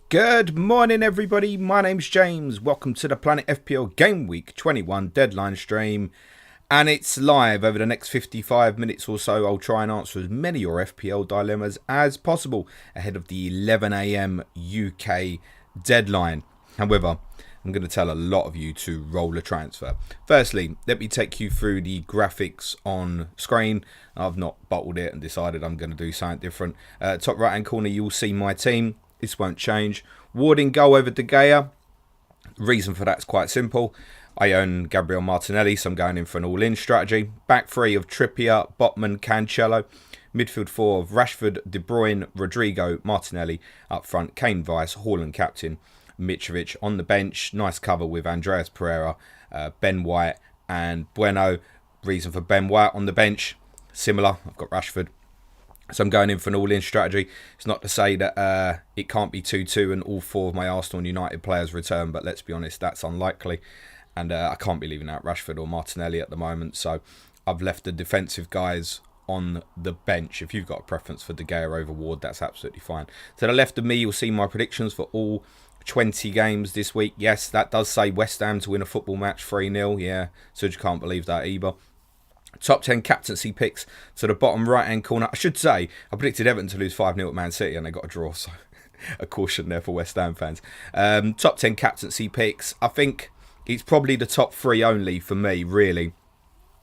Good morning, everybody. My name's James. Welcome to the Planet FPL Gameweek 21 Deadline stream. And it's live over the next 55 minutes or so. I'll try and answer as many of your FPL dilemmas as possible ahead of the 11 AM UK deadline. However, I'm going to tell a lot of you to roll a transfer. Firstly, let me take you through the graphics on screen. I've not bottled it and decided I'm going to do something different. Top right hand corner, you'll see my team. This won't change. Ward in goal over De Gea. Reason for that's quite simple. I own Gabriel Martinelli, so I'm going in for an all-in strategy. Back three of Trippier, Botman, Cancelo. Midfield four of Rashford, De Bruyne, Rodrigo, Martinelli. Up front, Kane vice, Haaland captain, Mitrovic on the bench. Nice cover with Andreas Pereira, Ben White and Bueno. Reason for Ben White on the bench, similar. I've got Rashford. So I'm going in for an all-in strategy. It's not to say that it can't be 2-2 and all four of my Arsenal and United players return, but let's be honest, that's unlikely. And I can't be leaving out Rashford or Martinelli at the moment, so I've left the defensive guys on the bench. If you've got a preference for De Gea over Ward, that's absolutely fine. To the left of me, you'll see my predictions for all 20 games this week. Yes, that does say West Ham to win a football match 3-0. Yeah, so you can't believe that either. Top 10 captaincy picks to the bottom right hand corner. I should say, I predicted Everton to lose 5-0 at Man City and they got a draw, so a caution there for West Ham fans. Top 10 captaincy picks. I think it's probably the top three only for me, really.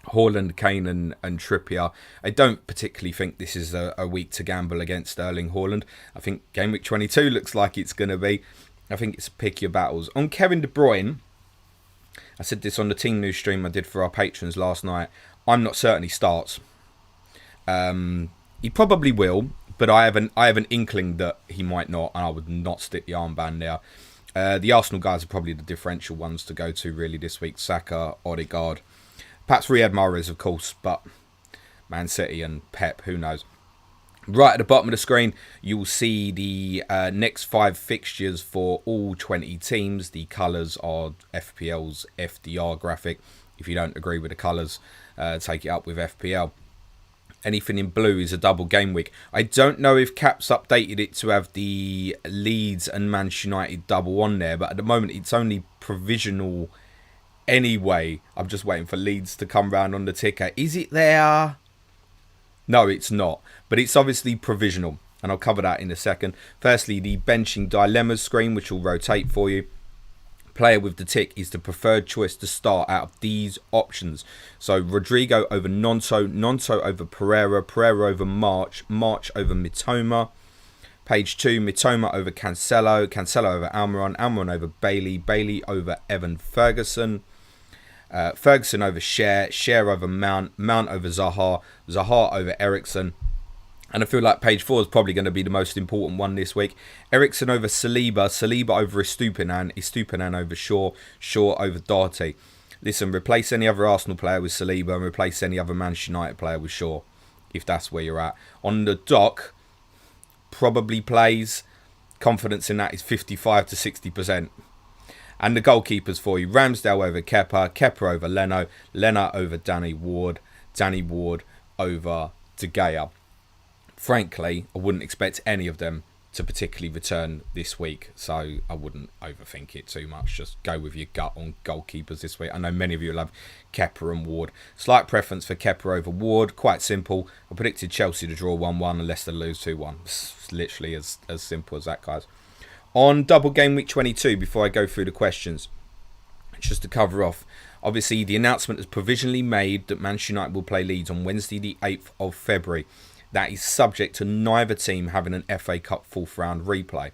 Haaland, Kane and Trippier. I don't particularly think this is a week to gamble against Erling Haaland. I think Gameweek 22 looks like it's going to be. I think it's pick your battles. On Kevin De Bruyne, I said this on the team news stream I did for our patrons last night. I'm not certain he starts. He probably will, but I have an inkling that he might not, and I would not stick the armband there. The Arsenal guys are probably the differential ones to go to really this week. Saka, Odegaard, perhaps Riyad Mahrez, of course, but Man City and Pep, who knows. Right at the bottom of the screen, you'll see the next 5 fixtures for all 20 teams. The colours are FPL's FDR graphic. If you don't agree with the colours, take it up with FPL. Anything in blue is a double game week. I don't know if Cap's updated it to have the Leeds and Manchester United double on there, but at the moment it's only provisional anyway. I'm just waiting for Leeds to come round on the ticker. Is it there? No, it's not, but it's obviously provisional, and I'll cover that in a second. Firstly, the benching dilemmas screen, which will rotate for you. Player with the tick is the preferred choice to start out of these options. So Rodrigo over Nonto, Nonto over Pereira, Pereira over March, March over Mitoma. Page 2, Mitoma over Cancelo, Cancelo over Almiron, Almiron over Bailey, Bailey over Evan Ferguson. Ferguson over Cher, Cher over Mount, Mount over Zaha, Zaha over Ericsson. And I feel like page 4 is probably going to be the most important one this week. Ericsson over Saliba, Saliba over Estupinan, Estupinan over Shaw, Shaw over Doherty. Listen, replace any other Arsenal player with Saliba and replace any other Manchester United player with Shaw, if that's where you're at. On the dock, probably plays. Confidence in that is 55 to 60%. And the goalkeepers for you. Ramsdale over Kepa, Kepa over Leno, Leno over Danny Ward over De Gea. Frankly, I wouldn't expect any of them to particularly return this week, so I wouldn't overthink it too much. Just go with your gut on goalkeepers this week. I know many of you will have Kepa and Ward. Slight preference for Kepa over Ward. Quite simple. I predicted Chelsea to draw 1-1 and Leicester lose 2-1. It's literally as simple as that, guys. On double game week 22, before I go through the questions, just to cover off, obviously the announcement is provisionally made that Manchester United will play Leeds on Wednesday the 8th of February. That is subject to neither team having an FA Cup 4th round replay.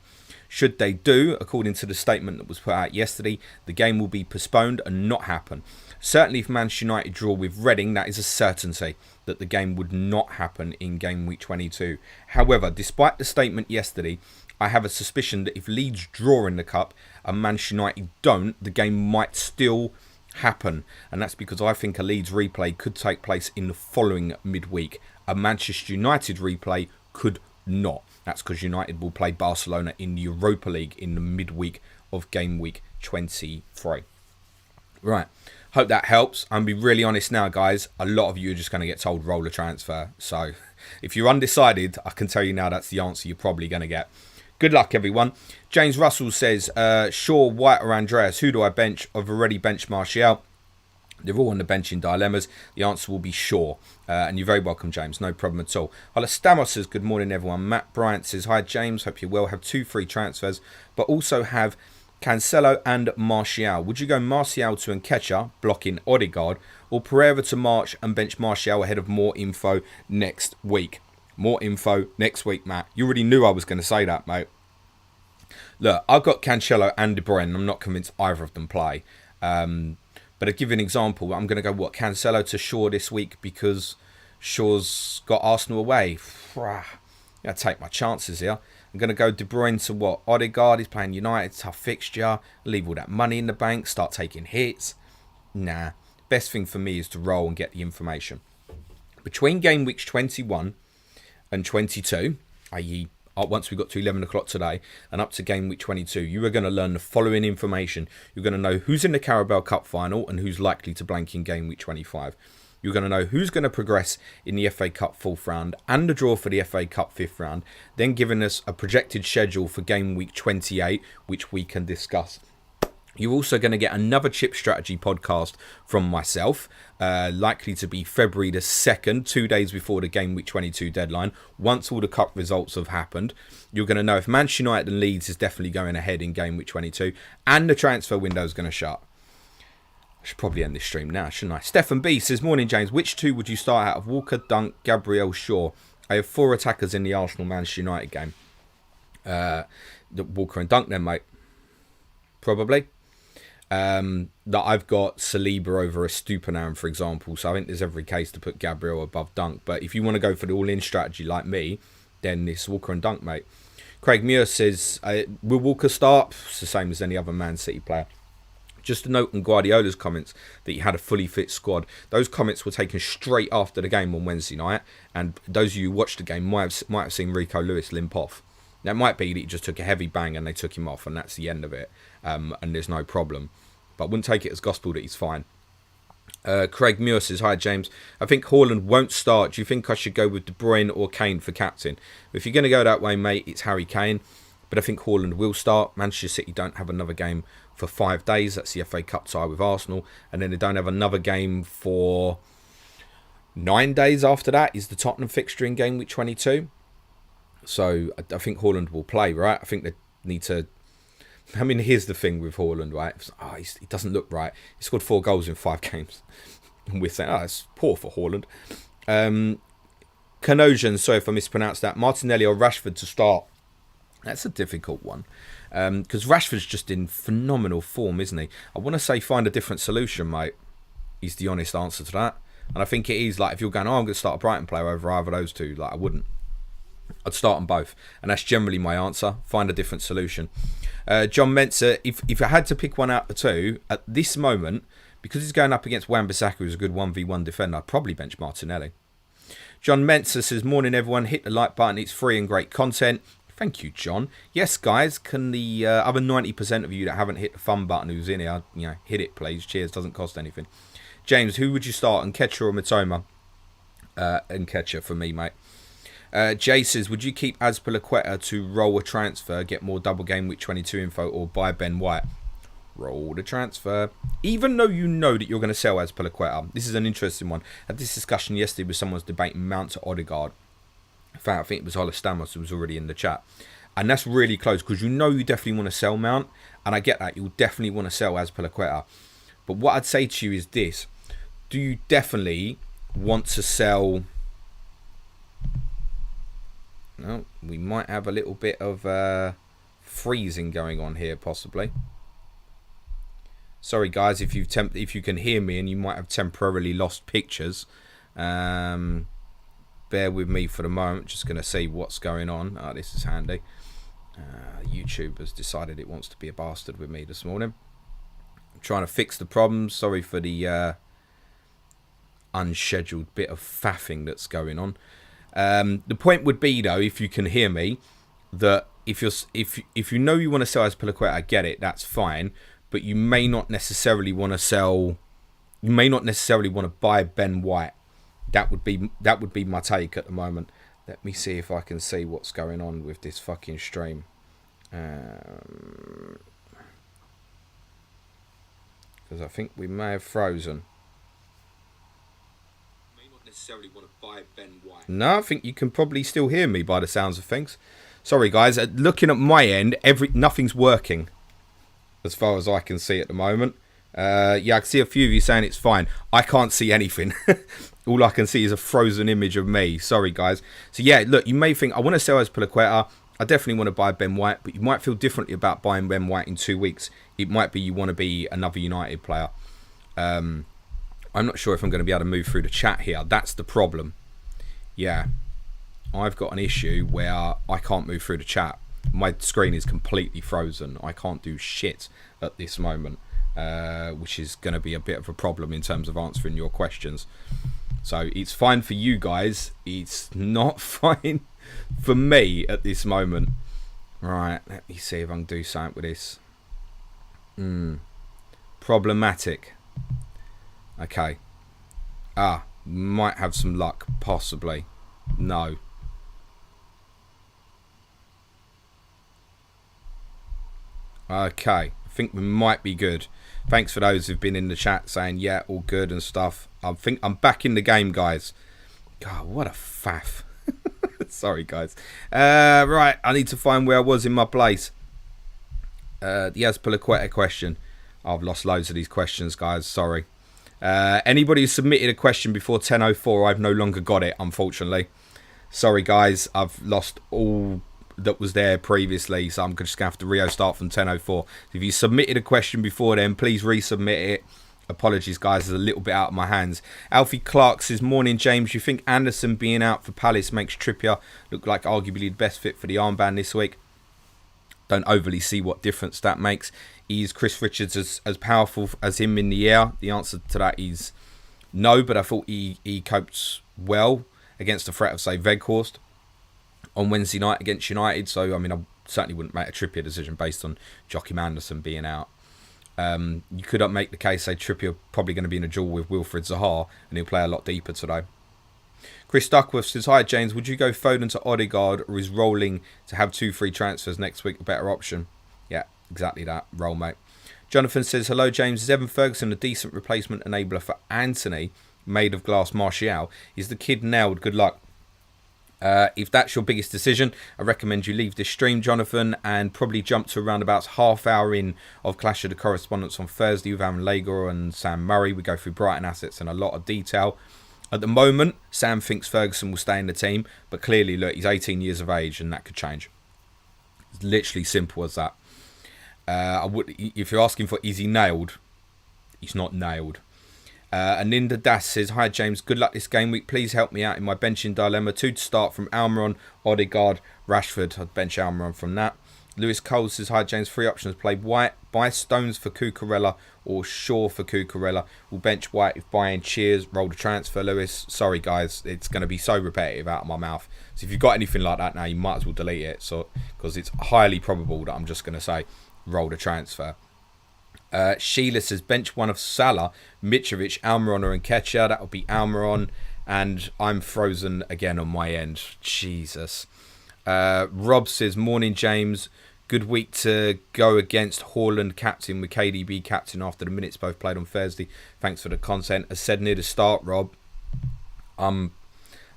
Should they do, according to the statement that was put out yesterday, the game will be postponed and not happen. Certainly if Manchester United draw with Reading, that is a certainty that the game would not happen in game week 22. However, despite the statement yesterday, I have a suspicion that if Leeds draw in the Cup and Manchester United don't, the game might still happen. And that's because I think a Leeds replay could take place in the following midweek. A Manchester United replay could not. That's because United will play Barcelona in the Europa League in the midweek of game week 23. Right. Hope that helps. I'm be really honest now, guys. A lot of you are just going to get told roll a transfer. So if you're undecided, I can tell you now that's the answer you're probably going to get. Good luck, everyone. James Russell says, Shaw, White or Andreas, who do I bench? I've already benched Martial. They're all on the bench in dilemmas. The answer will be Shaw. And you're very welcome, James. No problem at all. Stamos says, good morning, everyone. Matt Bryant says, hi, James. Hope you're well. Have 2 free transfers, but also have Cancelo and Martial. Would you go Martial to Nketiah, blocking Odegaard, or Pereira to March and bench Martial ahead of more info next week? More info next week, Matt. You already knew I was going to say that, mate. Look, I've got Cancelo and De Bruyne. I'm not convinced either of them play. But to give you an example, I'm going to go, Cancelo to Shaw this week because Shaw's got Arsenal away. I'm going to take my chances here. I'm going to go De Bruyne to Odegaard. He's playing United, tough fixture. Leave all that money in the bank, start taking hits. Nah. Best thing for me is to roll and get the information. Between game weeks 21 and 22, i.e. once we got to 11 o'clock today and up to game week 22, you are going to learn the following information. You're going to know who's in the Carabao Cup final and who's likely to blank in game week 25. You're going to know who's going to progress in the FA Cup 4th round and the draw for the FA Cup 5th round, then giving us a projected schedule for game week 28, which we can discuss. You're also going to get another chip strategy podcast from myself, likely to be February the 2nd, 2 days before the game week 22 deadline. Once all the cup results have happened, you're going to know if Manchester United and Leeds is definitely going ahead in game week 22 and the transfer window is going to shut. I should probably end this stream now, shouldn't I? Stefan B says, morning, James. Which 2 would you start out of? Walker, Dunk, Gabriel, Shaw. I have 4 attackers in the Arsenal-Manchester United game. Walker and Dunk then, mate. Probably. That I've got Saliba over a Stupinan, for example. So I think there's every case to put Gabriel above Dunk. But if you want to go for the all-in strategy like me, then it's Walker and Dunk, mate. Craig Muir says, will Walker start? It's the same as any other Man City player. Just a note on Guardiola's comments that he had a fully fit squad. Those comments were taken straight after the game on Wednesday night. And those of you who watched the game might have seen Rico Lewis limp off. That might be that he just took a heavy bang and they took him off, and that's the end of it. And there's no problem. But I wouldn't take it as gospel that he's fine. Craig Muir says, hi, James. I think Haaland won't start. Do you think I should go with De Bruyne or Kane for captain? If you're going to go that way, mate, it's Harry Kane. But I think Haaland will start. Manchester City don't have another game for 5 days. That's the FA Cup tie with Arsenal. And then they don't have another game for 9 days after that is the Tottenham fixture in game week 22. So I think Haaland will play, right? I think they need to... I mean, here's the thing with Haaland, right? He doesn't look right. He scored 4 goals in 5 games. And we're saying, it's poor for Haaland. Canosian, sorry if I mispronounced that. Martinelli or Rashford to start. That's a difficult one. Because Rashford's just in phenomenal form, isn't he? I want to say find a different solution, mate. Is the honest answer to that. And I think it is, like, if you're going, I'm going to start a Brighton player over either of those two, like, I wouldn't. I'd start them both. And that's generally my answer. Find a different solution. John Mensa, if I had to pick one out of the 2, at this moment, because he's going up against Wan-Bissaka, who's a good 1v1 defender, I'd probably bench Martinelli. John Mensa says, morning, everyone. Hit the like button. It's free and great content. Thank you, John. Yes, guys, can the other 90% of you that haven't hit the fun button who's in here, hit it, please. Cheers. Doesn't cost anything. James, who would you start? Nketiah or Mitoma? Nketiah for me, mate. Jay says, would you keep Azpilicueta to roll a transfer, get more double game week 22 info, or buy Ben White? Roll the transfer. Even though you know that you're going to sell Azpilicueta. This is an interesting one. I had this discussion yesterday with someone's debating Mount to Odegaard. In fact, I think it was Stamos who was already in the chat. And that's really close because you know you definitely want to sell Mount. And I get that. You'll definitely want to sell Azpilicueta. But what I'd say to you is this. Do you definitely want to sell... No, we might have a little bit of freezing going on here, possibly. Sorry, guys, if you can hear me and you might have temporarily lost pictures. Bear with me for the moment. Just going to see what's going on. Oh, this is handy. YouTube has decided it wants to be a bastard with me this morning. I'm trying to fix the problem. Sorry for the unscheduled bit of faffing that's going on. The point would be, though, if you can hear me, that if you know you want to sell Azpilicueta, I get it, that's fine, but you may not necessarily want to sell. You may not necessarily want to buy Ben White. That would be my take at the moment. Let me see if I can see what's going on with this fucking stream. I think we may have frozen. May not necessarily want to buy Ben White. No, I think you can probably still hear me by the sounds of things. Sorry, guys. Looking at my end, nothing's working as far as I can see at the moment. Yeah, I can see a few of you saying it's fine. I can't see anything. All I can see is a frozen image of me. Sorry, guys. So, yeah, look, you may think, I want to sell Azpilicueta. I definitely want to buy Ben White, but you might feel differently about buying Ben White in 2 weeks. It might be you want to be another United player. I'm not sure if I'm going to be able to move through the chat here. That's the problem. Yeah. I've got an issue where I can't move through the chat. My screen is completely frozen. I can't do shit at this moment, which is going to be a bit of a problem in terms of answering your questions. So it's fine for you guys. It's not fine for me at this moment. Right, let me see if I can do something with this. Problematic. Okay. Might have some luck, possibly. No. Okay, I think we might be good. Thanks for those who've been in the chat saying, yeah, all good and stuff. I think I'm back in the game, guys. God, what a faff. Sorry, guys. Right, I need to find where I was in my place. The Azpilicueta question. I've lost loads of these questions, guys. Sorry. Anybody who submitted a question before 10:04, I've no longer got it, unfortunately. Sorry, guys. I've lost all that was there previously, so I'm just going to have to restart from 10:04. If you submitted a question before then, please resubmit it. Apologies, guys, it's a little bit out of my hands. Alfie Clark says, morning, James. You think Anderson being out for Palace makes Trippier look like arguably the best fit for the armband this week? Don't overly see what difference that makes. Is Chris Richards as powerful as him in the air? The answer to that is no, but I thought he coped well against the threat of, say, Weghorst on Wednesday night against United. So, I mean, I certainly wouldn't make a Trippier decision based on Joachim Anderson being out. You could make the case, say, Trippier probably going to be in a duel with Wilfried Zaha, and he'll play a lot deeper today. Chris Duckworth says, hi, James. Would you go Foden to Odegaard, or is rolling to have 2 free transfers next week a better option? Yeah, exactly that. Roll, mate. Jonathan says, hello, James. Is Evan Ferguson a decent replacement enabler for Anthony, made of glass Martial? Is the kid nailed? Good luck. If that's your biggest decision, I recommend you leave this stream, Jonathan, and probably jump to around about half hour in of Clash of the Correspondents on Thursday with Aaron Lager and Sam Murray. We go through Brighton assets in a lot of detail. At the moment, Sam thinks Ferguson will stay in the team, but clearly, look, he's 18 years of age and that could change. It's literally simple as that. If you're asking for is he nailed, he's not nailed. Aninda Das says, hi James, good luck this game week. Please help me out in my benching dilemma. 2 to start from Almiron, Odegaard, Rashford. I'd bench Almiron from that. Lewis Cole says, hi James, 3 options. Play White, buy Stones for Cucurella or Shaw for Cucurella. We'll bench White if buying. Cheers, roll the transfer, Lewis. Sorry guys, it's going to be so repetitive out of my mouth. So if you've got anything like that now, you might as well delete it. So because it's highly probable that I'm just going to say roll the transfer. Sheila says, bench one of Salah, Mitrovic, Almiron or Nketiah. That would be Almiron. And I'm frozen again on my end. Jesus. Rob says, morning, James. Good week to go against Haaland captain with KDB captain after the minutes both played on Thursday. Thanks for the content. As said near the start, Rob, I'm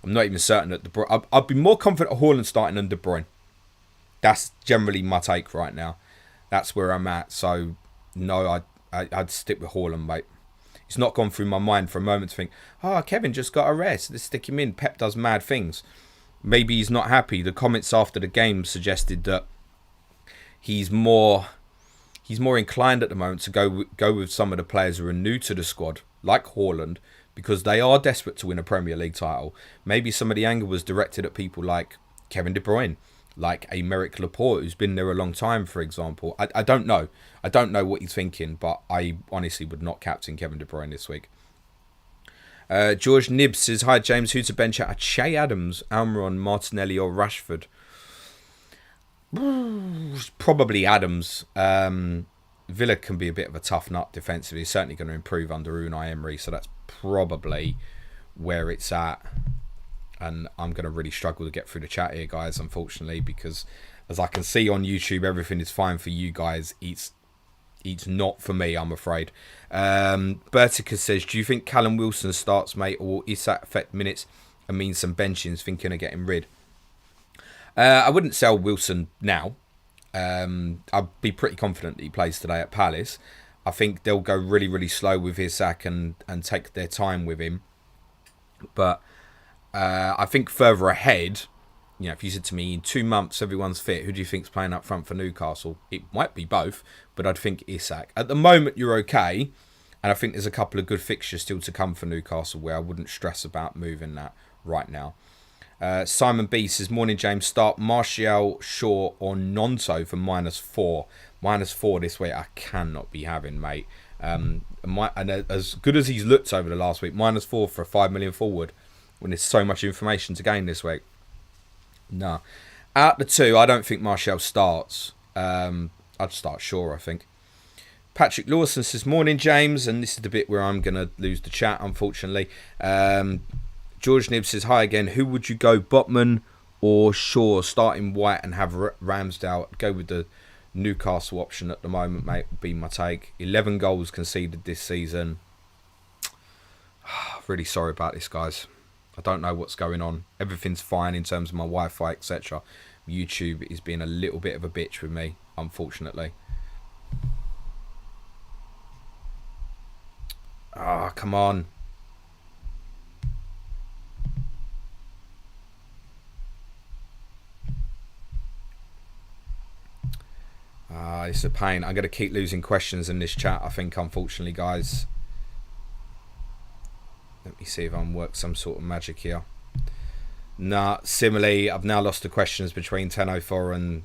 not even certain that I'd be more confident of Haaland starting than De Bruyne. That's generally my take right now. That's where I'm at. So, no, I'd stick with Haaland, mate. It's not gone through my mind for a moment to think, Kevin just got a rest. Let's stick him in. Pep does mad things. Maybe he's not happy. The comments after the game suggested that he's more inclined at the moment to go with some of the players who are new to the squad, like Haaland, because they are desperate to win a Premier League title. Maybe some of the anger was directed at people like Kevin De Bruyne, like a Merrick Laporte, who's been there a long time, for example. I don't know. I don't know what he's thinking, but I honestly would not captain Kevin De Bruyne this week. George Nibbs says, hi James, who to bench out? Che Adams, Almiron, Martinelli or Rashford? Probably Adams. Villa can be a bit of a tough nut defensively. He's certainly going to improve under Unai Emery, so that's probably where it's at. And I'm going to really struggle to get through the chat here, guys, unfortunately, because as I can see on YouTube, everything is fine for you guys. It's not for me, I'm afraid. Bertica says, do you think Callum Wilson starts, mate, or will Isak affect minutes and mean some benchings, thinking of getting rid? I wouldn't sell Wilson now. I'd be pretty confident that he plays today at Palace. I think they'll go really, really slow with Isak and take their time with him. But I think further ahead, you know, if you said to me in 2 months everyone's fit, who do you think's playing up front for Newcastle? It might be both, but I'd think Isak. At the moment, you're okay, and I think there's a couple of good fixtures still to come for Newcastle where I wouldn't stress about moving that right now. Simon B says, morning James, start Martial, Shaw or Nonto for -4. -4 this week I cannot be having, mate. And as good as he's looked over the last week, -4 for a 5 million forward when there's so much information to gain this week. No. Out the two, I don't think Martial starts. I'd start Shaw, I think. Patrick Lawson says, morning James, and this is the bit where I'm going to lose the chat, unfortunately. George Nib says, hi again. Who would you go, Botman or Shaw? Starting White and have Ramsdale. Go with the Newcastle option at the moment, mate, would be my take. 11 goals conceded this season. Really sorry about this, guys. I don't know what's going on. Everything's fine in terms of my Wi-Fi, etc. YouTube is being a little bit of a bitch with me, unfortunately. Ah, come on. It's a pain. I'm going to keep losing questions in this chat, I think, unfortunately, guys. Let me see if I can work some sort of magic here. Nah, similarly, I've now lost the questions between 10:04 and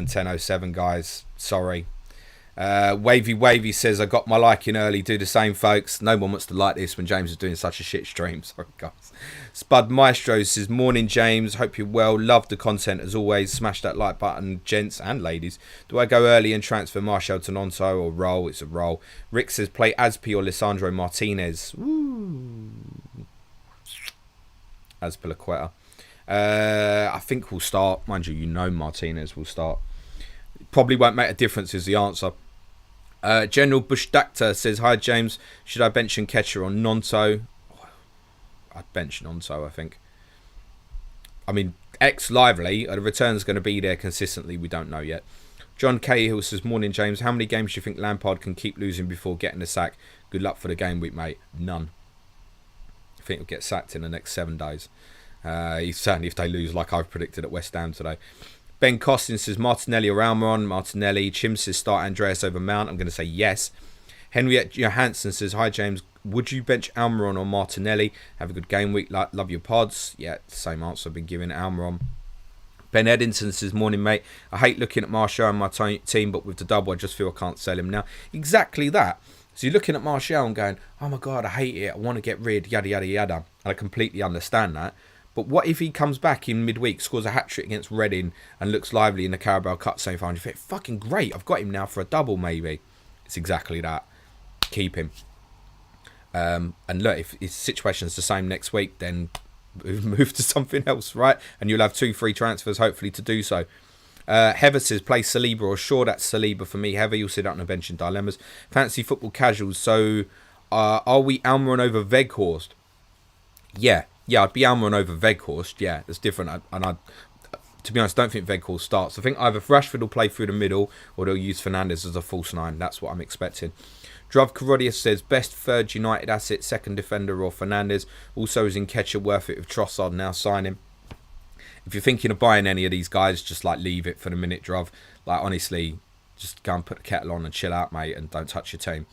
10:07, guys. Sorry. Wavy says, I got my like in early. Do the same, folks. No one wants to like this when James is doing such a shit stream. Sorry, guys. Spud Maestro says, morning, James. Hope you're well. Love the content as always. Smash that like button, gents and ladies. Do I go early and transfer Martial to Nonto or roll? It's a roll. Rick says, play Aspi or Lisandro Martinez. Woo. Azpilicueta. I think we'll start. Mind you, Martinez will start. Probably won't make a difference is the answer. General Bush Dactor says, hi James, should I bench Nketiah on Nonto? I'd bench Nonto, I think. I mean, Lively, the return's going to be there consistently, we don't know yet. John Cahill says, morning James, how many games do you think Lampard can keep losing before getting a sack? Good luck for the game week, mate. None. I think he'll get sacked in the next 7 days. Certainly if they lose like I've predicted at West Ham today. Ben Costin says, Martinelli or Almiron? Martinelli. Chim says, start Andreas over Mount. I'm going to say yes. Henriette Johansson says, hi James, would you bench Almiron or Martinelli? Have a good game week. Love your pods. Yeah, same answer I've been giving Almiron. Ben Eddington says, morning mate, I hate looking at Martial and my team, but with the double I just feel I can't sell him now. Exactly that. So you're looking at Martial and going, oh my God, I hate it. I want to get rid, yada, yada, yada. And I completely understand that. But what if he comes back in midweek, scores a hat-trick against Reading and looks lively in the Carabao Cup semi-final? You think, fucking great, I've got him now for a double maybe. It's exactly that. Keep him. And look, if his situation's the same next week, then move to something else, right? And you'll have 2 free transfers, hopefully, to do so. Heather says, play Saliba or Shaw. That's Saliba for me. Heather, you'll sit out on the bench in dilemmas. Fancy football casuals. So, are we Almiron over Weghorst? Yeah, I'd be Almiron over Weghorst. Yeah, that's different. To be honest, don't think Weghorst starts. I think either Rashford will play through the middle or they'll use Fernandes as a false 9. That's what I'm expecting. Druv Karodius says, best third United asset, second defender or Fernandes. Also, is Nketiah worth it with Trossard now signing? If you're thinking of buying any of these guys, just like leave it for the minute, Druv. Like, honestly, just go and put the kettle on and chill out, mate, and don't touch your team.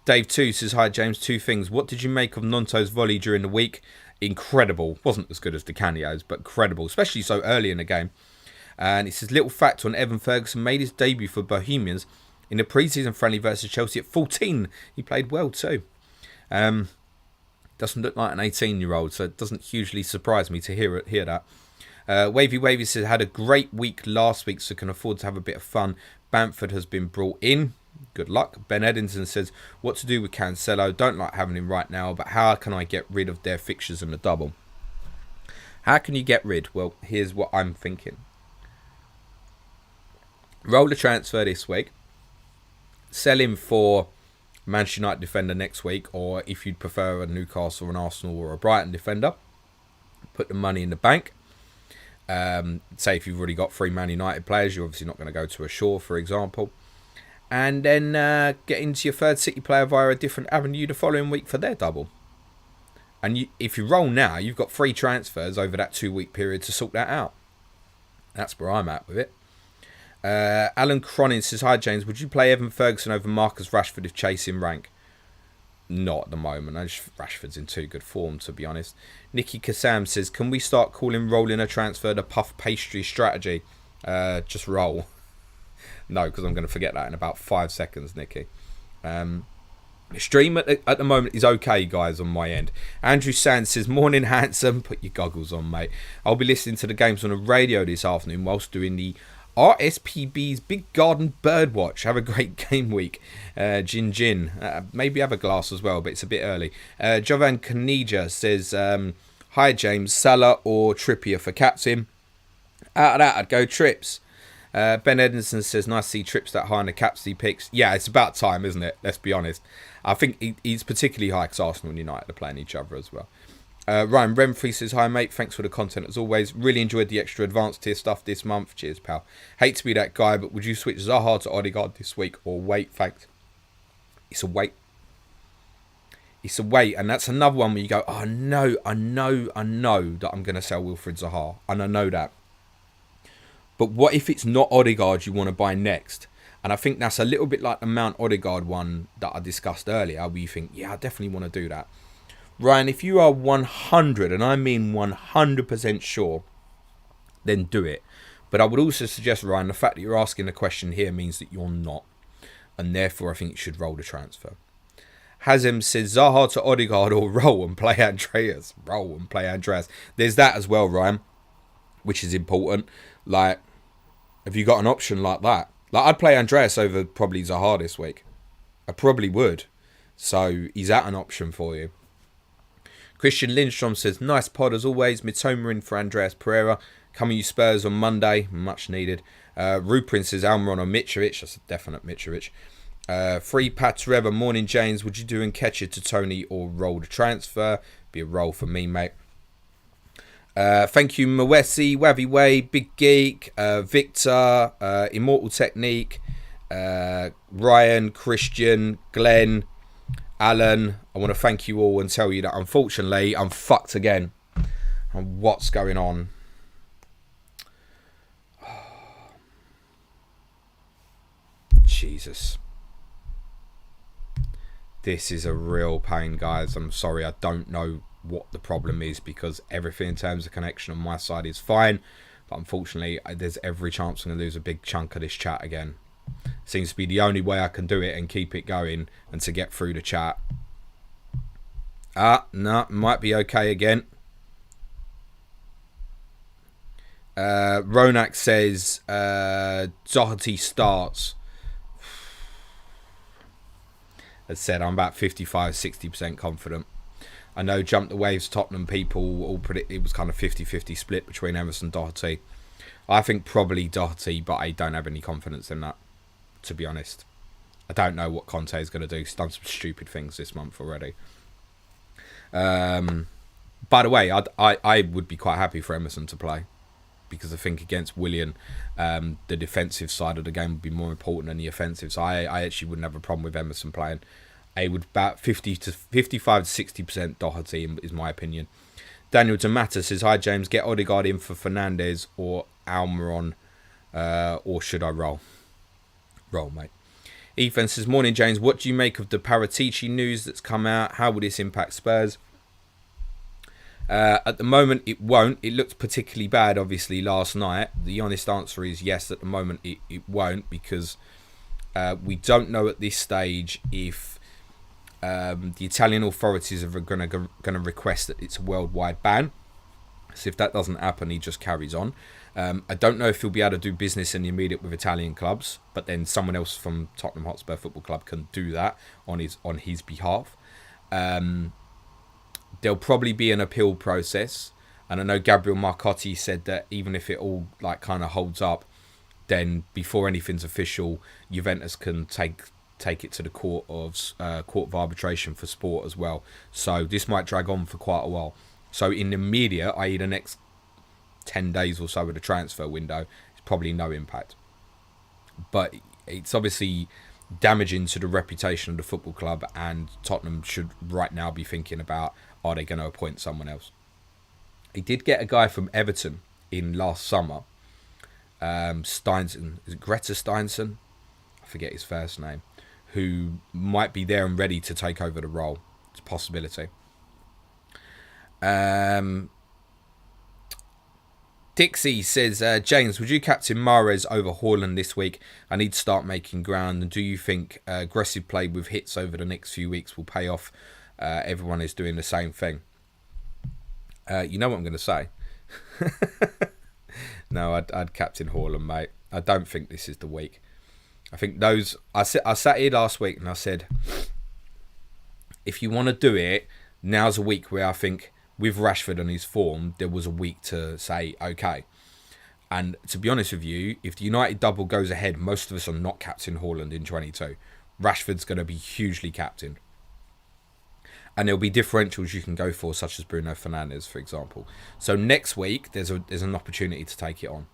Dave 2 says, hi James, 2 things. What did you make of Nonto's volley during the week? Incredible. Wasn't as good as Di Canio's, but incredible, especially so early in the game. And it says, little fact on Evan Ferguson made his debut for Bohemians in the pre-season friendly versus Chelsea at 14. He played well too. Doesn't look like an 18-year-old, so it doesn't hugely surprise me to hear that. Wavy says, had a great week last week, so can afford to have a bit of fun. Bamford has been brought in. Good luck. Ben Eddington says, what to do with Cancelo? Don't like having him right now, but how can I get rid of their fixtures in the double? How can you get rid? Well, here's what I'm thinking. Roll a transfer this week. Sell him for Manchester United defender next week, or if you'd prefer a Newcastle, an Arsenal or a Brighton defender, put the money in the bank. Say if you've already got 3 Man United players, you're obviously not going to go to a Shaw, for example. And then get into your third City player via a different avenue the following week for their double. And if you roll now, you've got 3 transfers over that 2-week period to sort that out. That's where I'm at with it. Alan Cronin says, hi James, would you play Evan Ferguson over Marcus Rashford if chasing rank? Not at the moment. Rashford's in too good form, to be honest. Nicky Kassam says, can we start calling rolling a transfer the puff pastry strategy? Just roll. No, because I'm going to forget that in about 5 seconds, Nicky. Stream at the moment is okay, guys, on my end. Andrew Sands says, morning handsome. Put your goggles on, mate. I'll be listening to the games on the radio this afternoon whilst doing the RSPB's Big Garden Birdwatch. Have a great game week. Gin. Maybe have a glass as well, but it's a bit early. Jovan Kanija says, hi James, Salah or Trippier for captain? Out of that, I'd go Trips. Ben Edinson says, nice to see Trips that high in the captaincy picks. Yeah, it's about time, isn't it? Let's be honest. I think he's particularly high because Arsenal and United are playing each other as well. Ryan Remfrey says, hi mate, thanks for the content as always. Really enjoyed the extra advanced tier stuff this month. Cheers, pal. Hate to be that guy, but would you switch Zaha to Odegaard this week or wait? Thanks. It's a wait. It's a wait, and that's another one where you go, oh no, I know that I'm going to sell Wilfried Zaha, and I know that. But what if it's not Odegaard you want to buy next? And I think that's a little bit like the Mount Odegaard one that I discussed earlier, where you think, yeah, I definitely want to do that. Ryan, if you are 100, and I mean 100% sure, then do it. But I would also suggest, Ryan, the fact that you're asking the question here means that you're not. And therefore, I think you should roll the transfer. Hazem says, Zaha to Odegaard or roll and play Andreas. Roll and play Andreas. There's that as well, Ryan, which is important. Like, have you got an option like that? Like, I'd play Andreas over probably Zaha this week. I probably would. So, is that an option for you? Christian Lindstrom says, nice pod as always. Mitoma in for Andreas Pereira. Coming you Spurs on Monday. Much needed. Ruprin says, Almiron or Mitrovic. That's a definite Mitrovic. Free Pat Trevor. Morning, James. Would you do Nketiah to Tony or roll the transfer? Be a roll for me, mate. Thank you, Mwesi, Wavy Way, Big Geek, Victor, Immortal Technique, Ryan, Christian, Glenn, Alan. I want to thank you all and tell you that unfortunately I'm fucked again. And what's going on? Jesus. This is a real pain, guys. I'm sorry, I don't know what the problem is because everything in terms of connection on my side is fine. But unfortunately, there's every chance I'm going to lose a big chunk of this chat again. Seems to be the only way I can do it and keep it going and to get through the chat. No, might be okay again. Ronak says Doherty starts. As said, I'm about 55-60% confident. I know Jump the Waves Tottenham people all predict it was kind of 50-50 split between Emerson and Doherty. I think probably Doherty, but I don't have any confidence in that, to be honest. I don't know what Conte is going to do. He's done some stupid things this month already. By the way, I would be quite happy for Emerson to play because I think against Willian, the defensive side of the game would be more important than the offensive. So I actually wouldn't have a problem with Emerson playing. I would about 55-60% Doherty is my opinion. Daniel Damata says, hi James, get Odegaard in for Fernandes or Almiron, or should I roll? Roll, mate. Ethan says, morning James, what do you make of the Paratici news that's come out? How will this impact Spurs? At the moment it won't. It looked particularly bad obviously last night. The honest answer is yes, at the moment it won't, because we don't know at this stage if the Italian authorities are going to request that it's a worldwide ban. So if that doesn't happen, he just carries on. I don't know if he'll be able to do business in the immediate with Italian clubs, but then someone else from Tottenham Hotspur Football Club can do that on his behalf. There'll probably be an appeal process. And I know Gabriel Marcotti said that even if it all like kind of holds up, then before anything's official, Juventus can take it to the court of arbitration for sport as well. So this might drag on for quite a while. So in the media, i.e. the next 10 days or so of the transfer window, it's probably no impact. But it's obviously damaging to the reputation of the football club, and Tottenham should right now be thinking about, are they going to appoint someone else? He did get a guy from Everton in last summer, Steinson, is it Greta Steinson? I forget his first name, who might be there and ready to take over the role. It's a possibility. Dixie says, James, would you captain Mahrez over Haaland this week? I need to start making ground. And do you think aggressive play with hits over the next few weeks will pay off? Everyone is doing the same thing. You know what I'm going to say? No, I'd captain Haaland, mate. I don't think this is the week. I think those... I sat here last week and I said, if you want to do it, now's a week where I think with Rashford and his form, there was a week to say, okay. And to be honest with you, if the United double goes ahead, most of us are not captain Haaland in 22. Rashford's going to be hugely captained. And there'll be differentials you can go for, such as Bruno Fernandes, for example. So next week, there's an opportunity to take it on.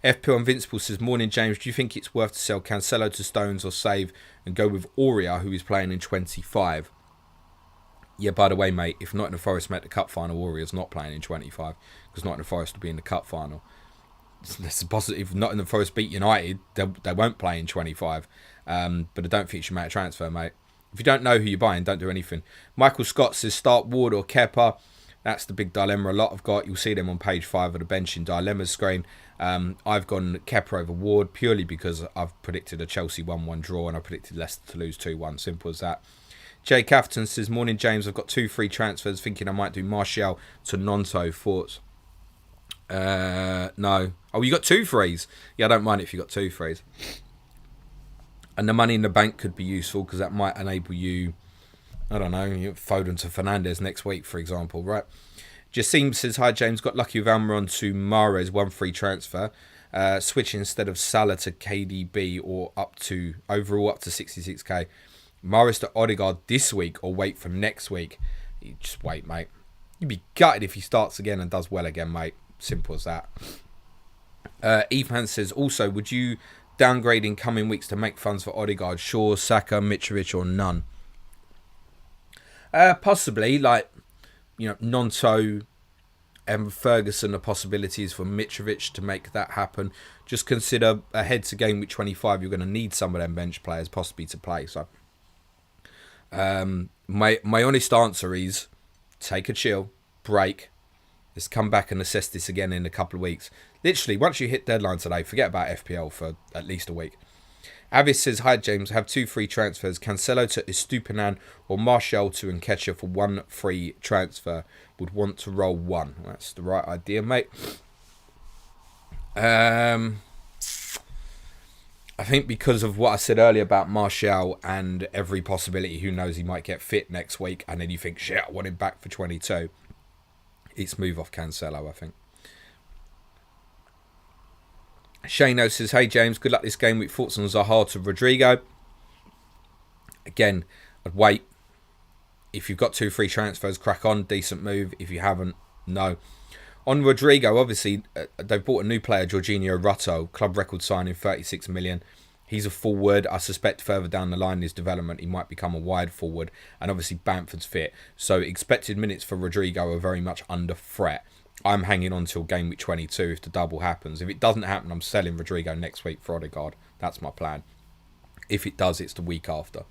FPL Invincible says, morning, James. Do you think it's worth to sell Cancelo to Stones or save and go with Aurea, who is playing in 25? Yeah, by the way, mate, if Nottingham Forest make the cup final, Aurea's not playing in 25 because Nottingham Forest will be in the cup final. It's possible if Nottingham Forest beat United, they won't play in 25. But I don't think you should make a transfer, mate. If you don't know who you're buying, don't do anything. Michael Scott says, start Ward or Kepa. That's the big dilemma a lot have got. You'll see them on page 5 of the benching dilemmas screen. I've gone Kepa over Ward purely because I've predicted a Chelsea 1-1 draw and I predicted Leicester to lose 2-1. Simple as that. Jay Cafton says, morning, James. I've got 2 free transfers, thinking I might do Martial to Nonto. Thoughts? No. Oh, you got 2 frees? Yeah, I don't mind if you got 2 frees. And the money in the bank could be useful because that might enable you, I don't know, Foden to Fernandes next week, for example, right? Jassim says, hi, James. Got lucky with Almiron to Mahrez, 1 free transfer. Switch instead of Salah to KDB or overall up to 66k. Mahrez to Odegaard this week or wait for next week? You just wait, mate. You'd be gutted if he starts again and does well again, mate. Simple as that. Ethan says, also, would you downgrade in coming weeks to make funds for Odegaard, Shaw, Saka, Mitrovic or none? Possibly, like, Nonto and Ferguson are possibilities for Mitrovic to make that happen. Just consider ahead to game week 25, you're going to need some of them bench players possibly to play. So, my honest answer is take a chill, break. Let's come back and assess this again in a couple of weeks. Literally, once you hit deadline today, forget about FPL for at least a week. Avis says, hi, James. Have 2 free transfers. Cancelo to Estupinan or Martial to Nketiah for 1 free transfer. Would want to roll 1. That's the right idea, mate. I think because of what I said earlier about Martial and every possibility, who knows, he might get fit next week. And then you think, shit, I want him back for 22. It's move off Cancelo, I think. Shano says, hey, James, good luck this game week. Thoughts on Zaha to Rodrigo? Again, I'd wait. If you've got 2 free transfers, crack on. Decent move. If you haven't, no. On Rodrigo, obviously, they've bought a new player, Jorginho Rutto. Club record signing, 36 million. He's a forward. I suspect further down the line in his development, he might become a wide forward. And obviously, Bamford's fit. So expected minutes for Rodrigo are very much under threat. I'm hanging on till game week 22 if the double happens. If it doesn't happen, I'm selling Rodrigo next week for Odegaard. That's my plan. If it does, it's the week after.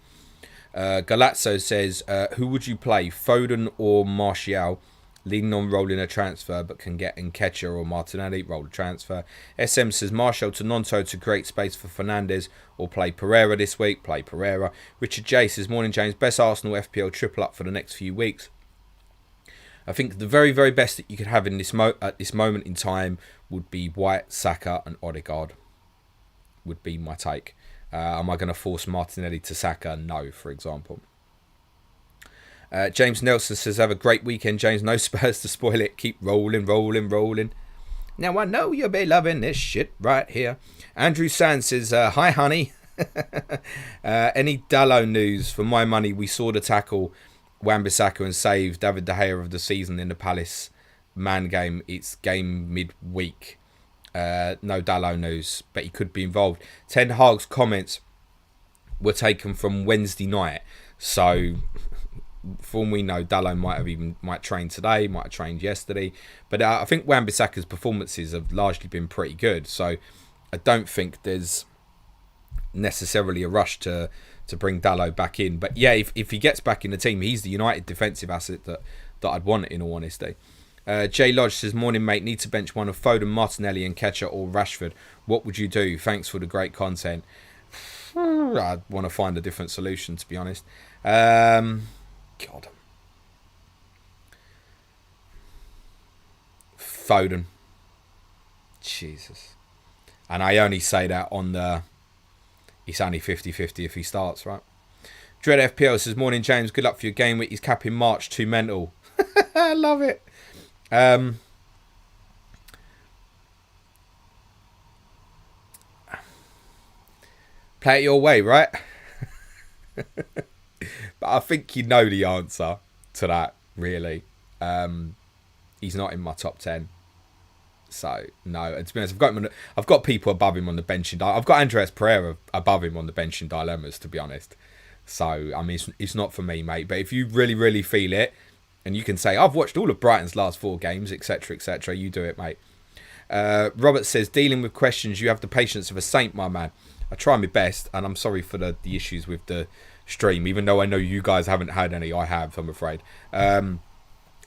Galazzo says, who would you play, Foden or Martial? Leaning on rolling a transfer, but can get Nketiah or Martinelli. Roll a transfer. SM says, Martial to Nonto to create space for Fernandes, or play Pereira this week. Play Pereira. Richard J says, morning, James. Best Arsenal FPL triple up for the next few weeks. I think the very, very best that you could have in this at this moment in time would be White, Saka and Odegaard. Would be my take. Am I going to force Martinelli to Saka? No, for example. James Nelson says, have a great weekend, James. No Spurs to spoil it. Keep rolling, rolling, rolling. Now I know you'll be loving this shit right here. Andrew Sands says, hi, honey. Any Dalot news? For my money, we saw the tackle Wan-Bissaka and save David De Gea of the season in the Palace man game. It's game midweek. No Dalot news, but he could be involved. Ten Hag's comments were taken from Wednesday night, so for all we know, Dalot might train today, might have trained yesterday, but I think Wan-Bissaka's performances have largely been pretty good, so I don't think there's necessarily a rush to bring Dalot back in. But yeah, if he gets back in the team, he's the United defensive asset that I'd want, in all honesty. Jay Lodge says, morning mate, need to bench one of Foden, Martinelli and Ketcher or Rashford. What would you do? Thanks for the great content. I'd want to find a different solution, to be honest. God. Foden. Jesus. And I only say that on the... It's only 50-50 if he starts, right? Dread FPL says, morning James, good luck for your game week. He's capping March, too mental. I love it. Play it your way, right? But I think you know the answer to that, really. He's not in my top 10. So, no. And to be honest, I've got people above him on the bench. I've got Andreas Pereira above him on the bench in dilemmas, to be honest. So, I mean, it's not for me, mate. But if you really, really feel it, and you can say, I've watched all of Brighton's last 4 games, etc., etc., you do it, mate. Robert says, dealing with questions, you have the patience of a saint, my man. I try my best, and I'm sorry for the issues with the stream, even though I know you guys haven't had any. I have, I'm afraid.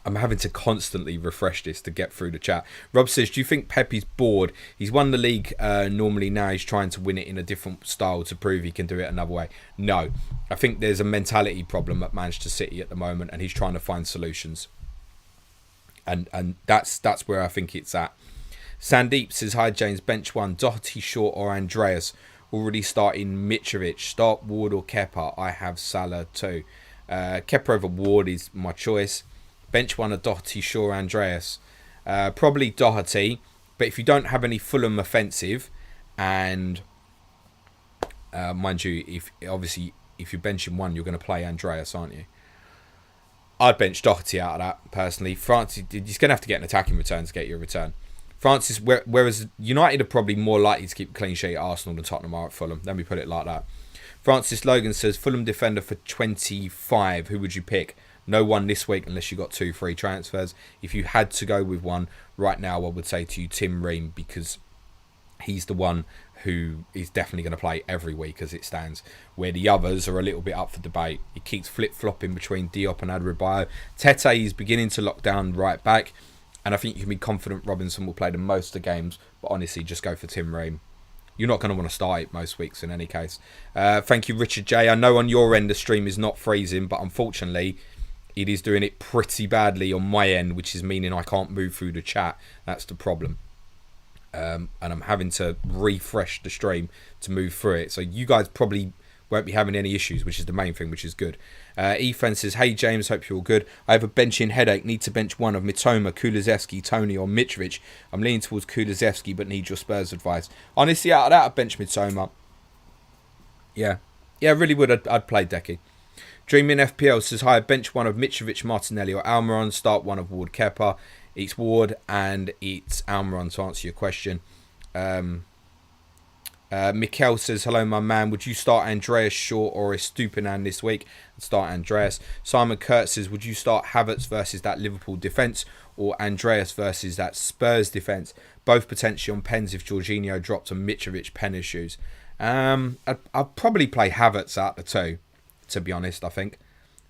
I'm having to constantly refresh this to get through the chat. Rob says, do you think Pep is bored? He's won the league normally, now he's trying to win it in a different style to prove he can do it another way. No, I think there's a mentality problem at Manchester City at the moment, and he's trying to find solutions. And that's where I think it's at. Sandeep says, hi James, bench one, Doherty, Shaw or Andreas. Already starting Mitrovic. Start Ward or Kepa. I have Salah too. Kepa over Ward is my choice. Bench one of Doherty, Shaw, Andreas. Probably Doherty, but if you don't have any Fulham offensive, and mind you, if you're benching one, you're going to play Andreas, aren't you? I'd bench Doherty out of that, personally. Francis, he's going to have to get an attacking return to get your return. Francis, whereas United are probably more likely to keep a clean sheet at Arsenal than Tottenham are at Fulham. Let me put it like that. Francis Logan says, Fulham defender for 25. Who would you pick? No one this week unless you got 2 free transfers. If you had to go with one right now, I would say to you Tim Ream, because he's the one who is definitely going to play every week as it stands, where the others are a little bit up for debate. He keeps flip-flopping between Diop and Adebayo. Tete is beginning to lock down right back, and I think you can be confident Robinson will play the most of the games, but honestly, just go for Tim Ream. You're not going to want to start it most weeks in any case. Thank you, Richard J. I know on your end the stream is not freezing, but unfortunately it is doing it pretty badly on my end, which is meaning I can't move through the chat. That's the problem. And I'm having to refresh the stream to move through it. So you guys probably won't be having any issues, which is the main thing, which is good. Ethan says, hey James, hope you're all good. I have a benching headache. Need to bench one of Mitoma, Kulusevski, Tony or Mitrovic. I'm leaning towards Kulusevski, but need your Spurs advice. Honestly, out of that, I'd bench Mitoma. Yeah, I really would. I'd play Decky. Dreaming FPL says, hi, bench one of Mitrovic, Martinelli or Almiron. Start one of Ward Kepa. It's Ward and it's Almiron to answer your question. Mikel says, hello my man, would you start Andreas Shaw or Estupinan this week? I'd start Andreas. Simon Kurt says, would you start Havertz versus that Liverpool defence or Andreas versus that Spurs defence? Both potentially on pens if Jorginho dropped and Mitrovic pen issues. I'd probably play Havertz out the two, to be honest. I think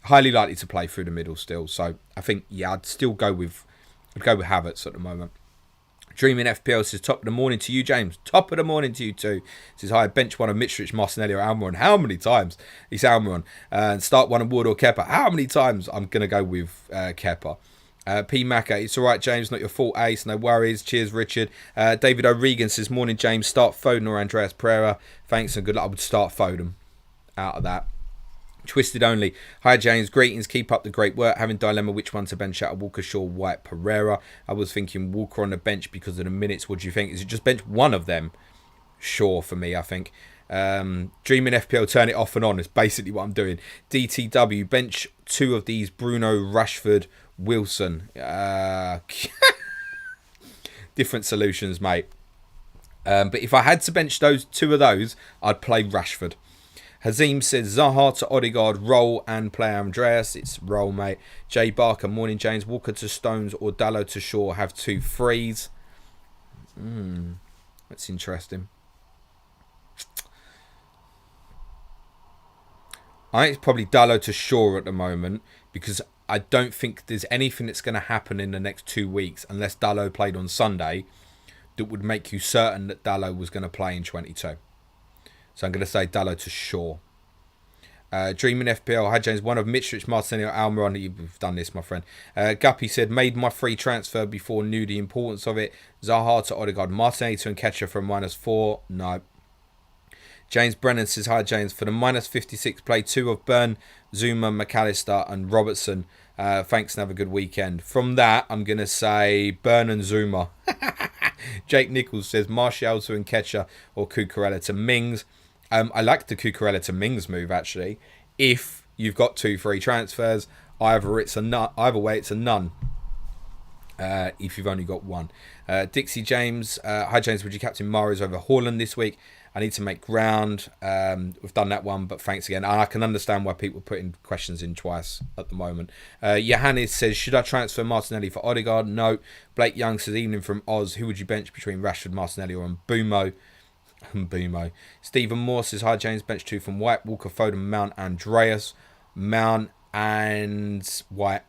highly likely to play through the middle still, so I think I'd go with Havertz at the moment. Dreaming FPL says, top of the morning to you, James. Top of the morning to you too. Says, hi, bench one of Mitrovic, Martinelli or Almiron. How many times? It's Almiron. And start one of Ward or Kepa. How many times? I'm going to go with Kepa. P. Macca, it's all right, James. Not your fault, Ace. No worries. Cheers, Richard. David O'Regan says, morning, James. Start Foden or Andreas Pereira. Thanks and good luck. I would start Foden out of that. Twisted Only. Hi James, greetings, keep up the great work. Having dilemma which one to bench out of Walker, Shaw, White, Pereira. I was thinking Walker on the bench because of the minutes. What do you think? Is it just bench one of them? Shaw for me, I think. Dreaming FPL, turn it off and on is basically what I'm doing. DTW, bench two of these, Bruno, Rashford, Wilson. Different solutions, mate. But if I had to bench two of those, I'd play Rashford. Hazim says Zaha to Odegaard, roll and play Andreas. It's roll, mate. Jay Barker, morning James. Walker to Stones or Dallo to Shaw have 2 frees. That's interesting. I think it's probably Dallo to Shaw at the moment because I don't think there's anything that's going to happen in the next 2 weeks unless Dallo played on Sunday that would make you certain that Dallo was going to play in 22. So I'm going to say Dallo to Shaw. Dreaming FPL. Hi James. One of Mitrovic, Martinelli, Almiron. You've done this, my friend. Guppy said, made my free transfer before knew the importance of it. Zaha to Odegaard. Martinelli to Nketiah for -4. No. James Brennan says, hi James. For the -56, play 2 of Burn, Zuma, McAllister and Robertson. Thanks and have a good weekend. From that, I'm going to say Burn and Zuma. Jake Nichols says, Martial to Nketiah or Cucurella to Mings. I like the Cucurella to Mings move, actually. If you've got 2 free transfers, either way it's a none. If you've only got 1. Dixie James. Hi James, would you captain Mahrez over Haaland this week? I need to make ground. We've done that one, but thanks again. And I can understand why people are putting questions in twice at the moment. Johannes says, should I transfer Martinelli for Odegaard? No. Blake Young says, evening from Oz. Who would you bench between Rashford, Martinelli or Mbumo? Mbumo. Stephen Moore says, hi James, bench 2 from White, Walker, Foden, Mount, Andreas. Mount and White.